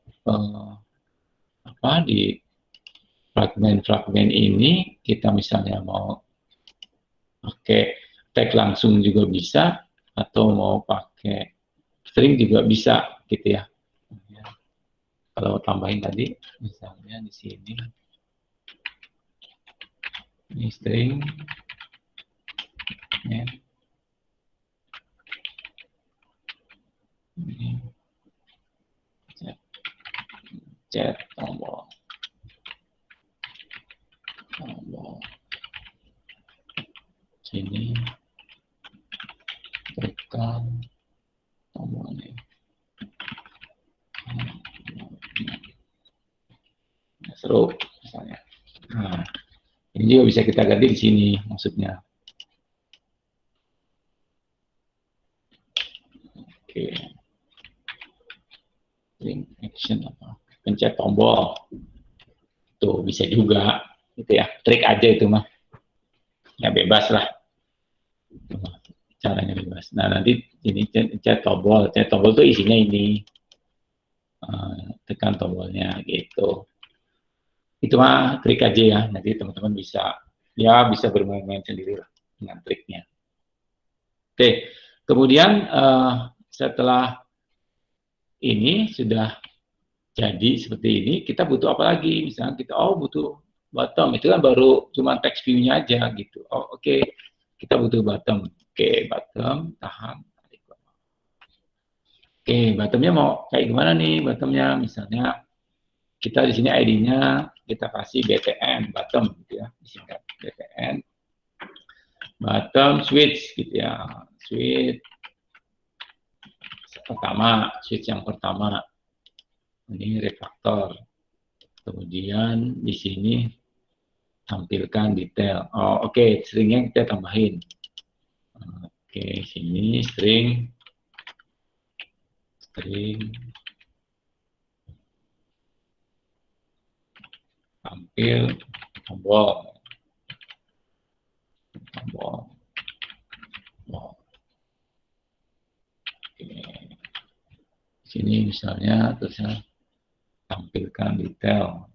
di fragment-fragment ini, kita misalnya mau pakai tag langsung juga bisa, atau mau pakai string juga bisa, gitu ya. Kalau tambahin tadi, misalnya di sini, ini string, ya. Ini chat tombol. Sini tekan tombolnya. Seru misalnya. Nah, ini juga bisa kita ganti di sini maksudnya. Oke. Link action apa? Pencet tombol. Tuh bisa juga gitu ya. Trik aja itu mah. Ya bebas lah. Caranya bebas. Nah, nanti ini pencet tombol. Pencet tombol tuh isinya ini. Tekan tombolnya gitu. Itu mah trik aja ya. Nanti teman-teman bisa bermain-main sendiri lah dengan triknya. Oke, kemudian setelah ini sudah jadi seperti ini, kita butuh apa lagi? Misalnya kita butuh bottom, itu kan baru cuma text view-nya aja gitu. Oke. Kita butuh bottom. Oke, bottom, tahan. Oke, bottomnya mau kayak gimana nih? Bottomnya misalnya kita di sini ID-nya kita kasih btn bottom gitu ya, disingkat btn bottom switch gitu ya, switch yang pertama ini refaktor, kemudian di sini tampilkan detail. Oke, stringnya kita tambahin. Oke, sini string tampil tombol. Sini misalnya terusnya tampilkan detail.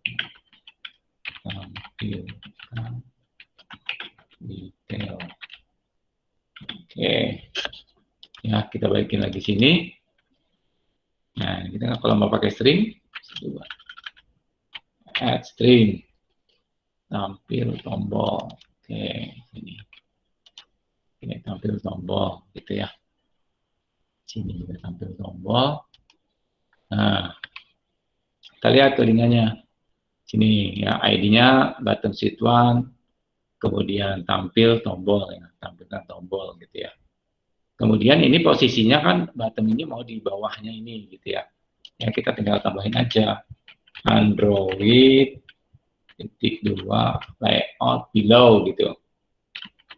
Oke. Ya, kita balikin lagi sini. Nah, kita kalau mau pakai string, coba add string, tampil tombol. Oke, ini. Ini tampil tombol, gitu ya. Sini juga tampil tombol. Nah, kita lihat codingannya. Sini ya, ID-nya button sheet 1, kemudian tampil tombol, ya, tampilkan tombol, gitu ya. Kemudian ini posisinya kan button ini mau di bawahnya ini, gitu ya. Ya kita tinggal tambahin aja Android titik 2 layout below gitu.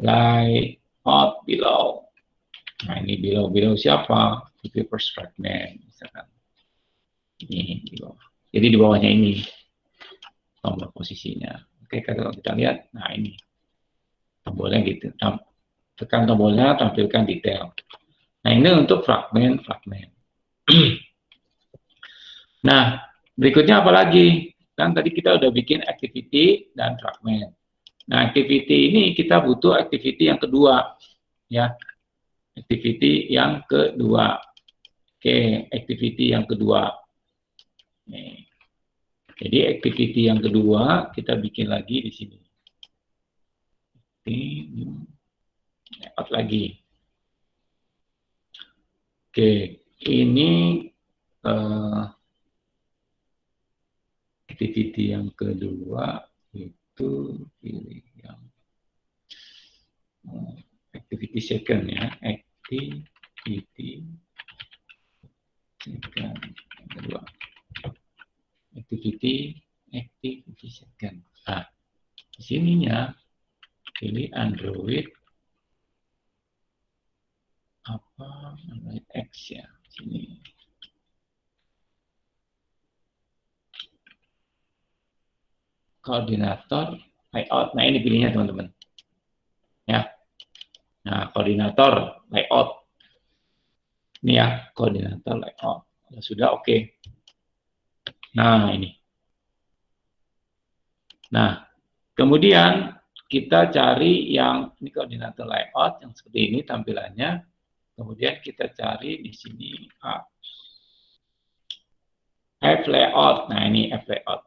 Layout below. Nah ini below siapa? First fragment misalkan. Ini di bawah. Jadi di bawahnya ini tombol posisinya. Oke kalau kita lihat, nah ini tombolnya gitu. Tekan tombolnya, tampilkan detail. Nah ini untuk fragment. Nah berikutnya apa lagi? Kan tadi kita udah bikin activity dan fragment. Nah activity ini kita butuh activity yang kedua, ya. Activity yang kedua. Oke, activity yang kedua. Nih. Jadi activity yang kedua kita bikin lagi di sini. Layout lagi. Oke, ini activity yang kedua itu pilih yang activity second ya, activity second yang kedua, activity second. Nah, di sininya pilih Android apa Android X ya, sini. Koordinator layout. Nah ini pilihnya teman-teman. Ya. Nah koordinator layout. Ini ya koordinator layout. Sudah oke. Nah ini. Nah kemudian kita cari yang ini koordinator layout yang seperti ini tampilannya. Kemudian kita cari di sini F layout. Nah ini F layout.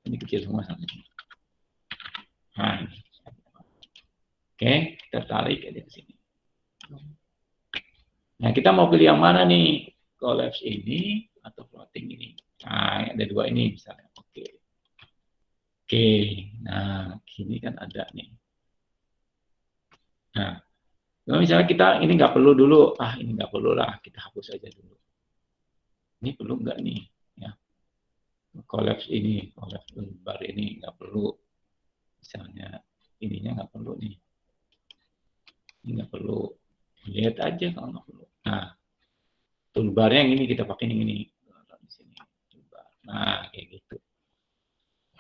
Ini kecil semua sama ini. Nah, ini. Oke, kita tarik aja ke sini. Nah, kita mau pilih yang mana nih? Collapse ini atau floating ini? Nah, ada dua ini misalnya. Oke. Oke, nah, gini kan ada nih. Nah, kalau misalnya kita ini nggak perlu dulu. Ini nggak perlu lah, kita hapus aja dulu. Ini perlu nggak nih? Ya. Collapse ini, collapse bar ini nggak perlu. Misalnya ininya nggak perlu nih. Ini nggak perlu. Lihat aja kalau nggak perlu. Nah, toolbarnya yang ini kita pakai yang ini. Di sini. Nah, kayak gitu.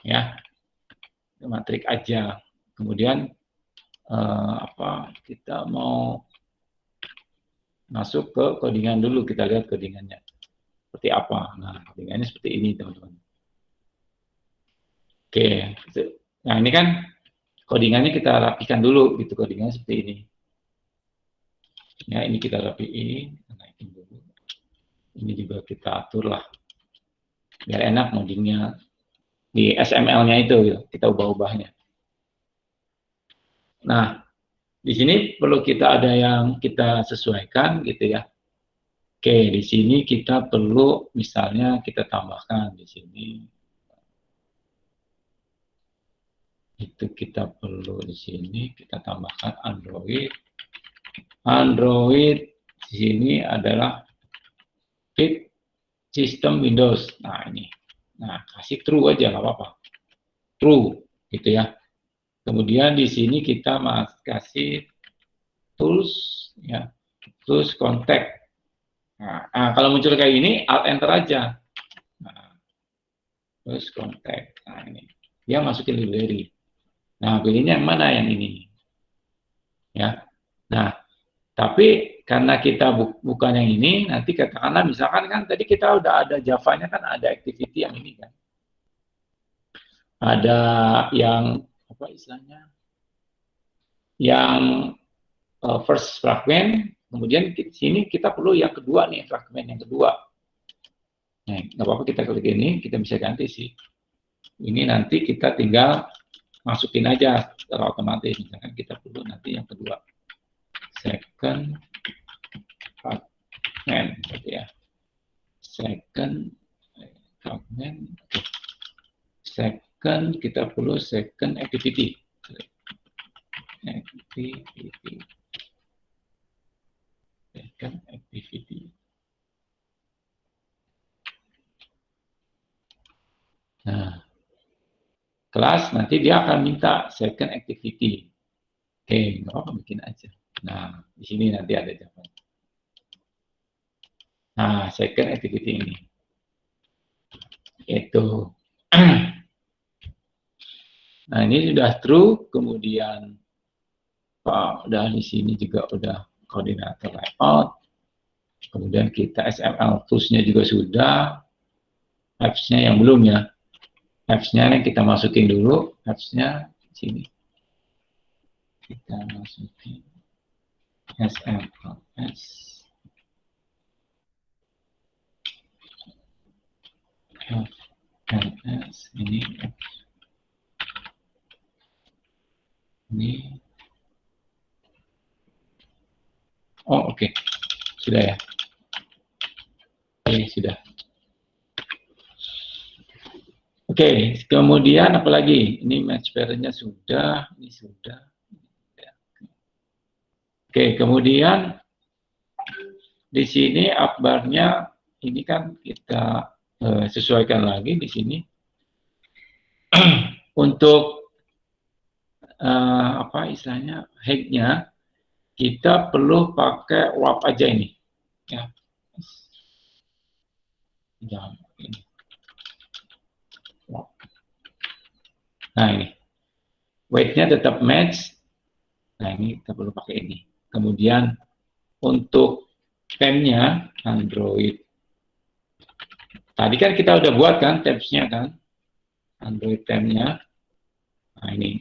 Ya, matrik aja. Kemudian kita mau masuk ke codingan dulu. Kita lihat codingannya seperti apa. Nah, codingannya seperti ini, teman-teman. Oke, nah ini kan codingannya kita rapikan dulu, gitu codingannya seperti ini. Ya, ini kita rapiin, kita naikin dulu. Ini juga kita atur lah, biar enak ngodingnya di XML-nya itu, gitu. Kita ubah-ubahnya. Nah, di sini perlu kita ada yang kita sesuaikan, gitu ya. Oke, di sini kita perlu, misalnya kita tambahkan di sini. Itu kita perlu di sini, kita tambahkan Android. Android di sini adalah fit sistem Windows. Nah ini, nah kasih true aja nggak apa-apa, true gitu ya. Kemudian di sini kita kasih tools ya, tools contact. Nah kalau muncul kayak ini, alt enter aja. Nah, tools contact. Nah ini, dia masukin library. Nah pilihnya yang mana, yang ini ya. Nah tapi karena kita bukan yang ini, nanti katakanlah misalkan kan tadi kita udah ada Java-nya kan ada activity yang ini kan. Ada yang apa istilahnya? Yang first fragment, kemudian di sini kita perlu yang kedua nih, fragment yang kedua. Nah, nggak apa-apa kita klik ini, kita bisa ganti sih. Ini nanti kita tinggal masukin aja secara otomatis. Misalkan kita perlu nanti yang kedua, second fragment, gitu ya. Second fragment, second kita perlu second activity. Activity. Second activity. Nah, kelas nanti dia akan minta second activity. Oke, nggak apa-apa bikin aja. Nah, di sini nanti ada jawaban. Nah, second activity ini. Itu. Nah, ini sudah true, kemudian udah di sini juga udah koordinator layout. Kemudian kita XML tools-nya juga sudah. Apps-nya yang belum ya. Apps-nya yang kita masukin dulu. Apps-nya sini. Kita masukin SMLS. FLS ini. Ini. Oh, oke. Sudah ya. Oke, sudah. Oke, kemudian apa lagi? Ini match pair-nya sudah, ini sudah. Oke, kemudian di sini up-bar-nya ini kan kita sesuaikan lagi di sini. Untuk apa istilahnya head-nya kita perlu pakai warp aja ini. Ya. Jangan ini. Nah ini, weight-nya tetap match. Nah ini kita perlu pakai ini. Kemudian untuk temp-nya Android. Tadi kan kita udah buat kan tabs-nya kan, Android temp-nya. Nah ini,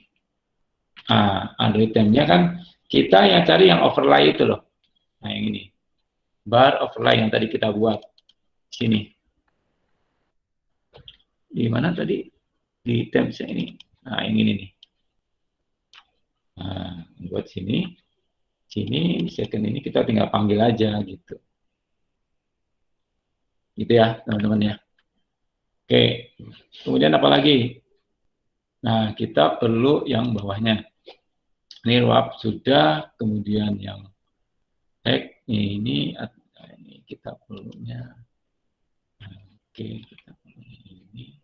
Android temp-nya kan kita yang cari yang overlay itu loh. Nah yang ini, bar overlay yang tadi kita buat sini. Di mana tadi? Di tabs-nya ini. Nah yang ini nih. Nah, buat sini, second ini kita tinggal panggil aja gitu. Gitu ya, teman-teman ya. Oke, kemudian apa lagi? Nah, kita perlu yang bawahnya. Ini wrap sudah, kemudian yang tag ini kita perlunya. Oke, kita perlu ini.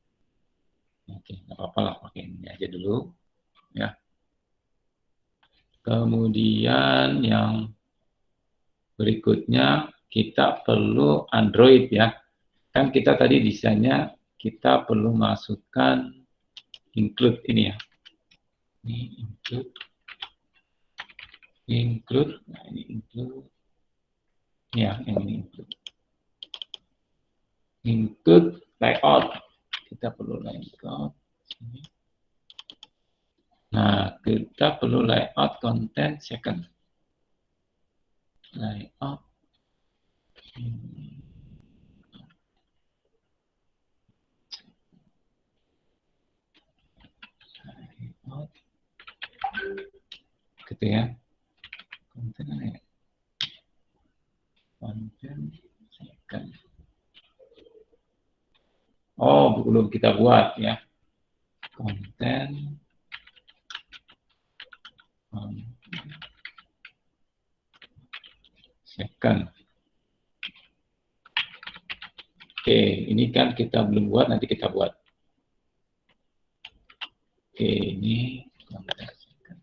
Oke, nggak apa-apa lah, pakai ini aja dulu. Ya. Kemudian yang berikutnya kita perlu Android ya. Kan kita tadi desainnya kita perlu masukkan include ini ya. Ini include. Nah ini include. Ya, yang ini include layout. Kita perlu layout. Nah, kita perlu layout content second. Layout. Gitu ya. Konten ya. Konten second. Oh, belum kita buat ya. Konten. Second. Oke, ini kan kita belum buat, nanti kita buat. Oke, ini konten second.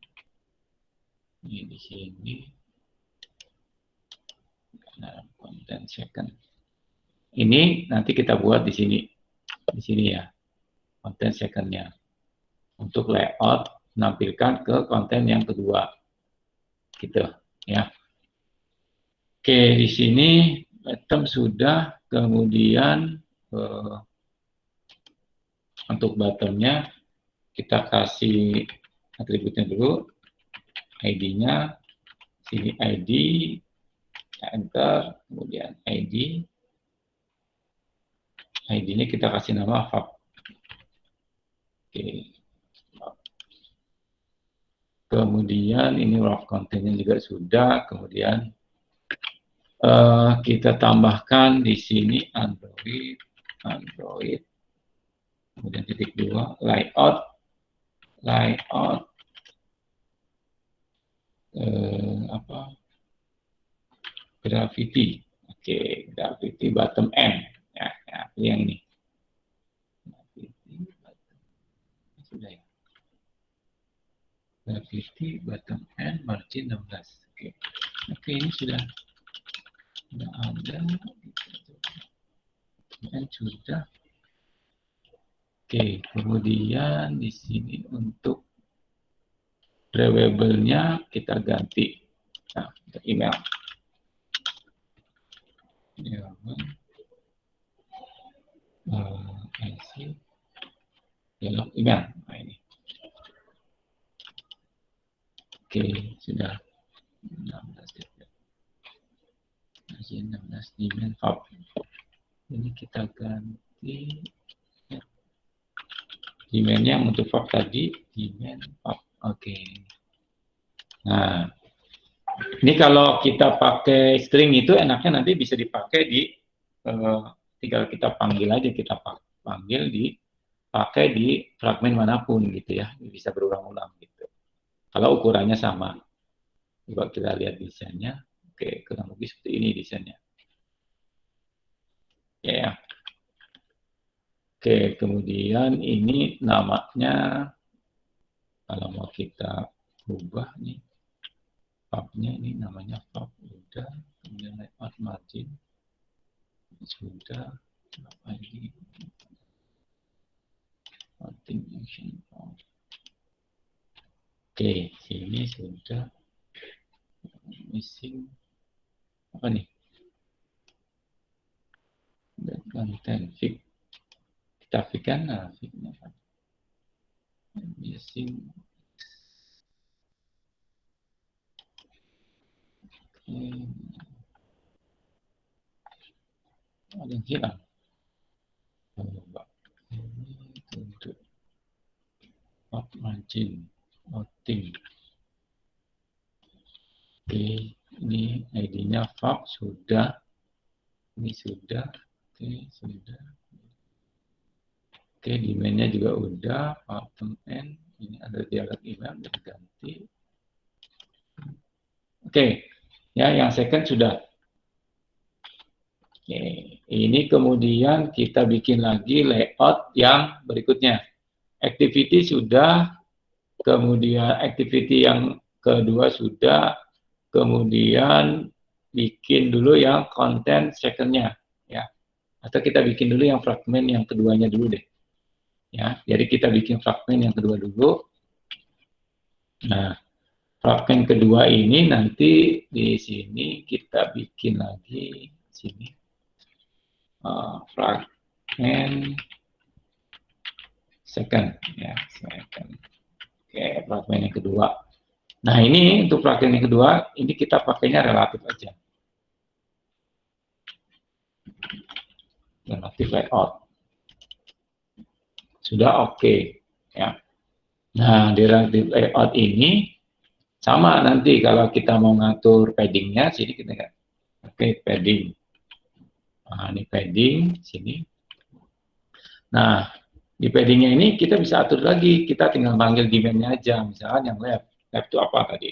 Ini di sini. Nah, konten second. Ini nanti kita buat di sini. Di sini ya. Konten second-nya. Untuk layout menampilkan ke konten yang kedua. Gitu, ya. Oke, di sini item sudah, kemudian untuk bottom-nya kita kasih atributnya dulu, ID-nya, sini ID, enter, kemudian ID, ID-nya kita kasih nama fab. Oke. Kemudian ini rough content-nya juga sudah. Kemudian kita tambahkan di sini Android. Kemudian titik 2 layout. Gravity. Oke, gravity bottom end. Ya, yang ini. Sudah ya. Gravity bottom end margin 16. Oke, ini sudah ada. Dan sudah. Oke, kemudian di sini untuk drawable-nya kita ganti. Nah, untuk email. Email. Nah, ini. Oke, sudah 16 dimen fab. Ini kita ganti dimennya untuk fab tadi dimen fab. Oke. Nah, ini kalau kita pakai string itu enaknya nanti bisa dipakai di tinggal kita panggil aja, kita panggil dipakai di fragmen manapun gitu ya, bisa berulang-ulang gitu. Kalau ukurannya sama. Coba kita lihat desainnya. Oke, kurang lebih seperti ini desainnya. Ya. Oke, kemudian ini namanya kalau mau kita ubah nih, fab-nya ini namanya fab udah, kemudian layout margin sudah, apa ini? Margin action. Oke, sini sudah missing apa nih? Dan content fix. Kita fixkan, nah fixnya apa? Missing. Ada yang hilang. Coba ini untuk fab margin outing. Oke, ini ID-nya fab sudah. Ini sudah. Oke, sudah. Oke, demand-nya juga udah. Bottom end. Ini ada dialog email diganti. Oke, ya yang second sudah. Oke, ini kemudian kita bikin lagi layout yang berikutnya. Activity sudah, kemudian activity yang kedua sudah, kemudian bikin dulu yang content second-nya, ya. Atau kita bikin dulu yang fragmen yang keduanya dulu deh. Ya, jadi kita bikin fragmen yang kedua dulu. Nah, fragmen kedua ini nanti di sini kita bikin lagi sini fragmen second, ya second. Oke, fragmen yang kedua. Nah, ini untuk fragmen yang kedua, ini kita pakainya relatif aja. Relatif layout. Sudah oke, ya. Nah, di relatif layout ini sama nanti kalau kita mau ngatur paddingnya, sini kita pakai padding. Nah, ini padding sini. Nah, di paddingnya ini kita bisa atur lagi, kita tinggal panggil dimennya aja, misalnya yang left itu apa tadi?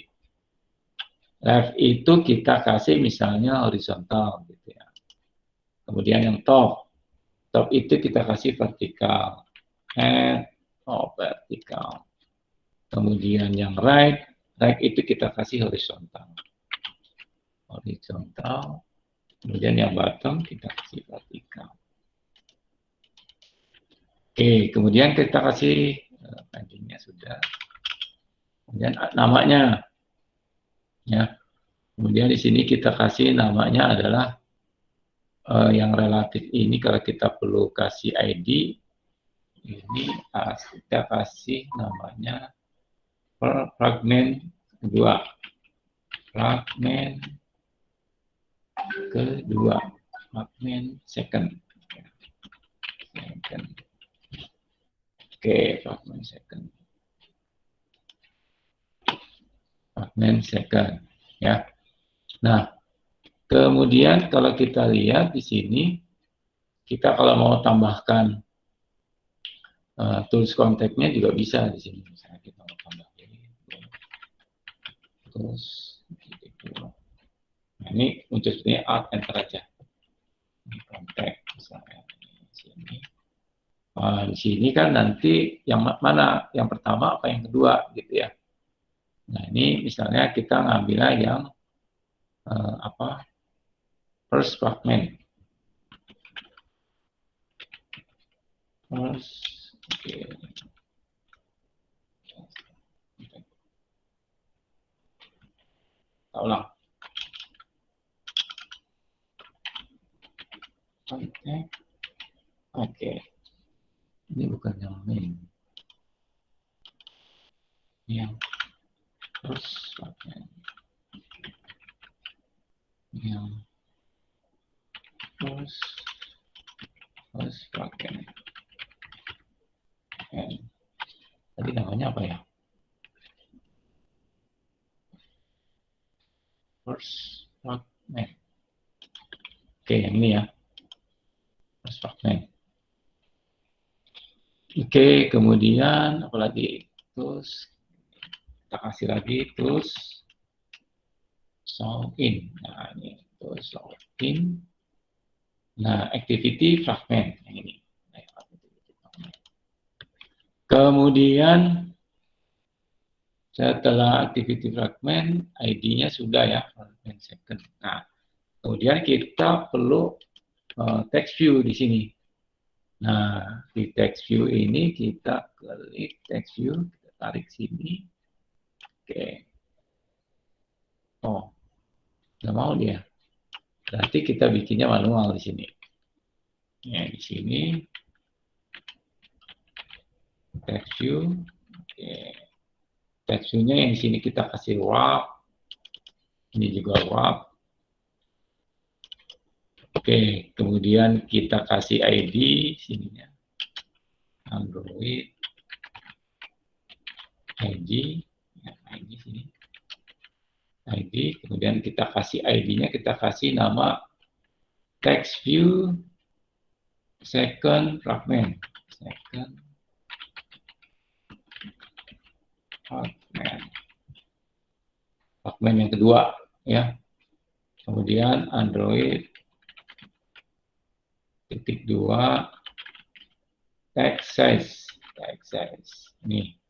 Left itu kita kasih misalnya horizontal, gitu ya. Kemudian yang top itu kita kasih vertikal, vertikal. Kemudian yang right itu kita kasih horizontal. Kemudian yang bottom kita kasih vertikal. Oke, kemudian kita kasih paddingnya sudah. Kemudian namanya, ya. Kemudian di sini kita kasih namanya adalah yang relatif ini kalau kita perlu kasih ID, ini kita kasih namanya fragmen kedua. Fragmen kedua, fragmen second. second. Oke, fragment second. Fragment second, ya. Nah, kemudian kalau kita lihat di sini, kita kalau mau tambahkan tools kontaknya juga bisa di sini. Misalnya kita mau tambahin terus nah, ini muncul sebenarnya alt enter aja. Ini kontak misalnya di sini. Di sini kan nanti yang mana? Yang pertama apa yang kedua gitu ya. Nah, ini misalnya kita ngambilnya yang first fragment. First, oke. Kita ulang. Oke. Ini bukan yang main. Yang first fragment. Yang first fragment. Tadi namanya apa ya? First fragment. Oke, yang ini ya. First fragment. Oke, kemudian apalagi? Terus kita kasih lagi terus solve in. Nah, ini terus solve in. Nah, activity fragment yang ini. Kemudian setelah activity fragment, ID-nya sudah ya, fragment second. Nah, kemudian kita perlu text view di sini. Nah, di text view ini kita klik text view, kita tarik sini. Oke. Oh, nggak mau dia. Berarti kita bikinnya manual di sini. Ya, di sini text view. Oke. Text view-nya yang di sini kita kasih wrap. Ini juga wrap. Oke, kemudian kita kasih ID sininya. Android ID, ya, ID sini. ID, kemudian kita kasih ID-nya, kita kasih nama text view second fragment. Second fragment. Fragment yang kedua, ya. Kemudian Android titik 2 text size. Nih.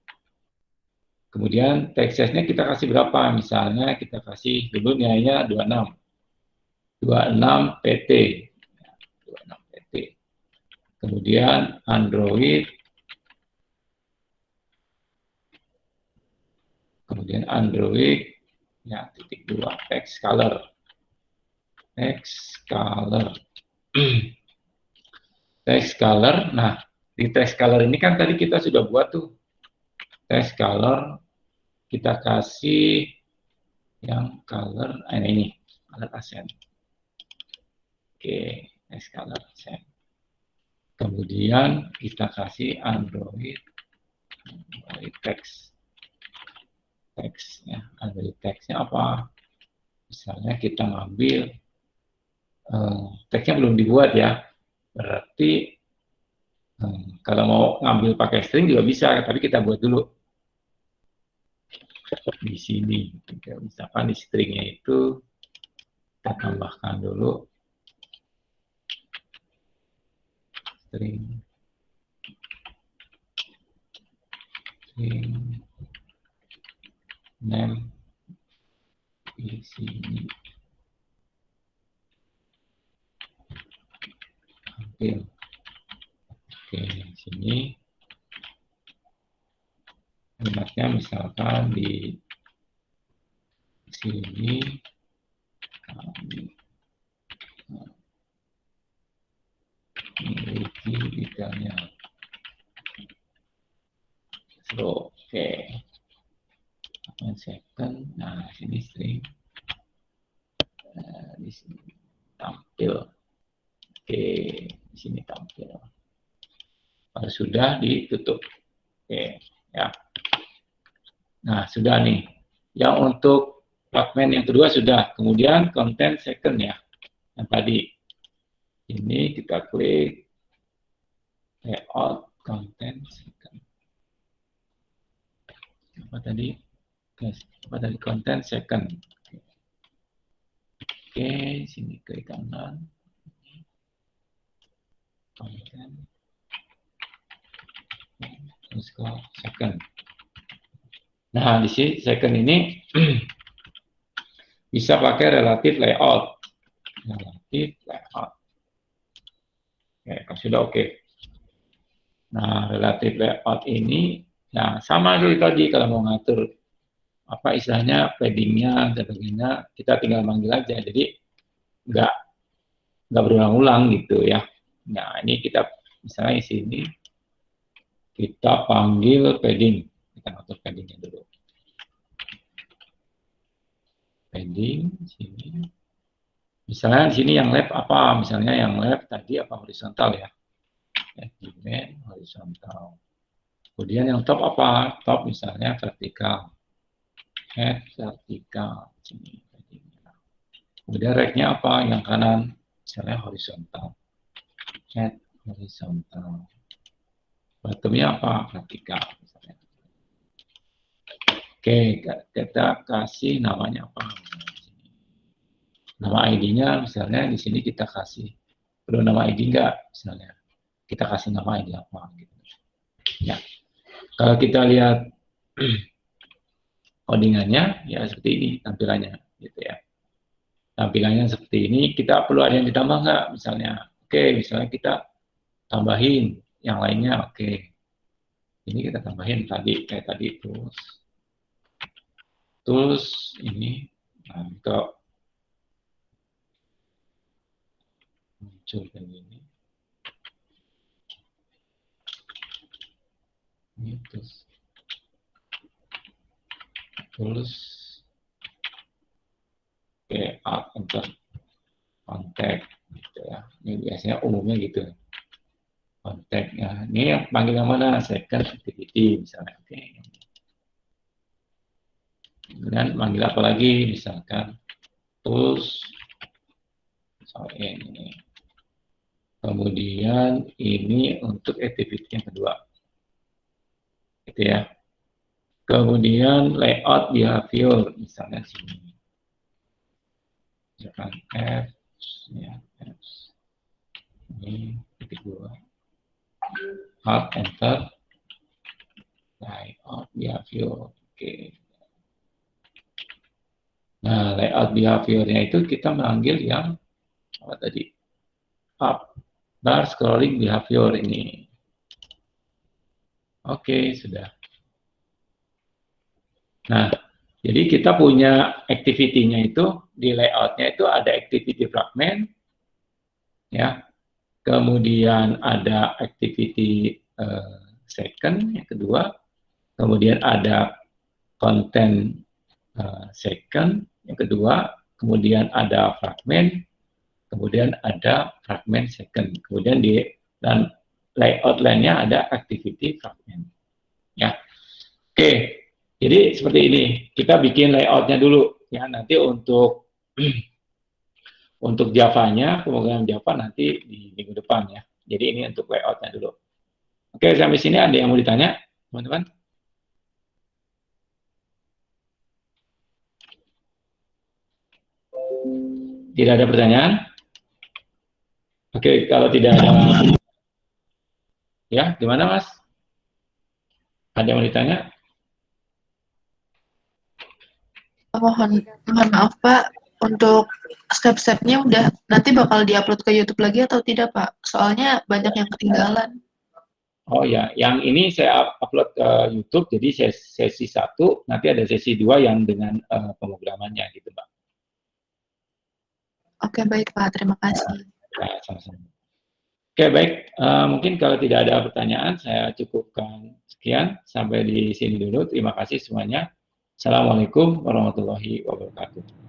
Kemudian text size-nya kita kasih berapa? Misalnya kita kasih dulu nilainya 26. 26 PT. 26 PT. Kemudian Android. Kemudian Android ya titik 2 text color. Text color. Text color. Nah, di text color ini kan tadi kita sudah buat tuh. Text color kita kasih yang color ini color accent. Oke, text color accent. Kemudian kita kasih Android text. Text ya, Android textnya apa? Misalnya kita ngambil teksnya belum dibuat ya. Berarti kalau mau ngambil pakai string juga bisa, tapi kita buat dulu. Di sini, misalkan di stringnya itu kita tambahkan dulu string name di sini tampil. Oke, di sini kalimatnya misalkan di sini kami memiliki detailnya. So, oke. Second, nah sini string di sini tampil. Oke, di sini tampil. Kalau sudah ditutup. Oke, ya. Nah, sudah nih. Yang untuk fragmen yang kedua sudah. Kemudian content second ya. Yang tadi. Ini kita klik layout content second. Apa tadi? Apa tadi? Content second. Oke, sini ke kanan. Content. Terus ke second. Nah, di sini second ini bisa pakai relative layout. Relative layout. Oke, kalau sudah oke. Nah, relative layout ini, ya sama seperti tadi kalau mau ngatur apa istilahnya paddingnya dan sebagainya, kita tinggal manggil aja. Jadi nggak berulang-ulang gitu ya. Nah, ini kita misalnya di sini kita panggil padding. Kita ngatur paddingnya dulu. Padding sini. Misalnya di sini yang left apa? Misalnya yang left tadi apa horizontal ya? Dimen horizontal. Kemudian yang top apa? Top misalnya vertikal. Head vertikal. Sini. Kemudian right-nya apa? Yang kanan misalnya horizontal. Head horizontal. Bottom-nya apa? Vertikal. Misalnya. Oke, kita kasih namanya apa? Nama ID-nya misalnya di sini kita kasih. Perlu nama ID enggak? Misalnya kita kasih nama ID apa? Gitu. Ya. Kalau kita lihat codingannya, ya seperti ini tampilannya, gitu ya. Tampilannya seperti ini. Kita perlu ada yang ditambah nggak? Misalnya, oke, misalnya kita tambahin yang lainnya, oke. Ini kita tambahin tadi kayak tadi terus ini, nah, kalau muncul kayak gini. Ini terus oke, alt enter kontak gitu ya. Ini biasanya umumnya gitu. Kontaknya. Ini yang panggil yang mana? Second activity misalnya. Oke. Kemudian manggil apa lagi? Misalkan tools. Misalnya ini. Kemudian ini untuk activity yang kedua. Gitu ya. Kemudian layout behavior misalnya sini. Misalkan F ya, F. Ini titik 2. Alt enter layout behavior. Oke. Nah, layout behaviornya itu kita manggil yang apa tadi? Up bar scrolling behavior ini. Oke, sudah. Nah, jadi kita punya activity-nya itu di layout-nya itu ada activity fragment, ya. Kemudian ada activity second yang kedua, kemudian ada content second yang kedua, kemudian ada fragment, kemudian ada fragment second, kemudian dan layout lainnya ada activity fragment, ya. Oke. Jadi seperti ini, kita bikin layoutnya dulu ya. Nanti untuk Java-nya, pemrograman Java nanti di minggu depan ya. Jadi ini untuk layoutnya dulu. Oke, sampai sini ada yang mau ditanya, teman-teman? Tidak ada pertanyaan? Oke, kalau tidak ada, ya gimana Mas? Ada yang mau ditanya? Mohon maaf Pak, untuk step-stepnya udah nanti bakal diupload ke YouTube lagi atau tidak Pak? Soalnya banyak yang ketinggalan. Oh ya, yang ini saya upload ke YouTube, jadi sesi 1, nanti ada sesi 2 yang dengan pemrogramannya gitu Pak. Oke, baik Pak, terima kasih. Ya, sama-sama. Oke, baik. Mungkin kalau tidak ada pertanyaan, saya cukupkan sekian. Sampai di sini dulu. Terima kasih semuanya. Assalamualaikum warahmatullahi wabarakatuh.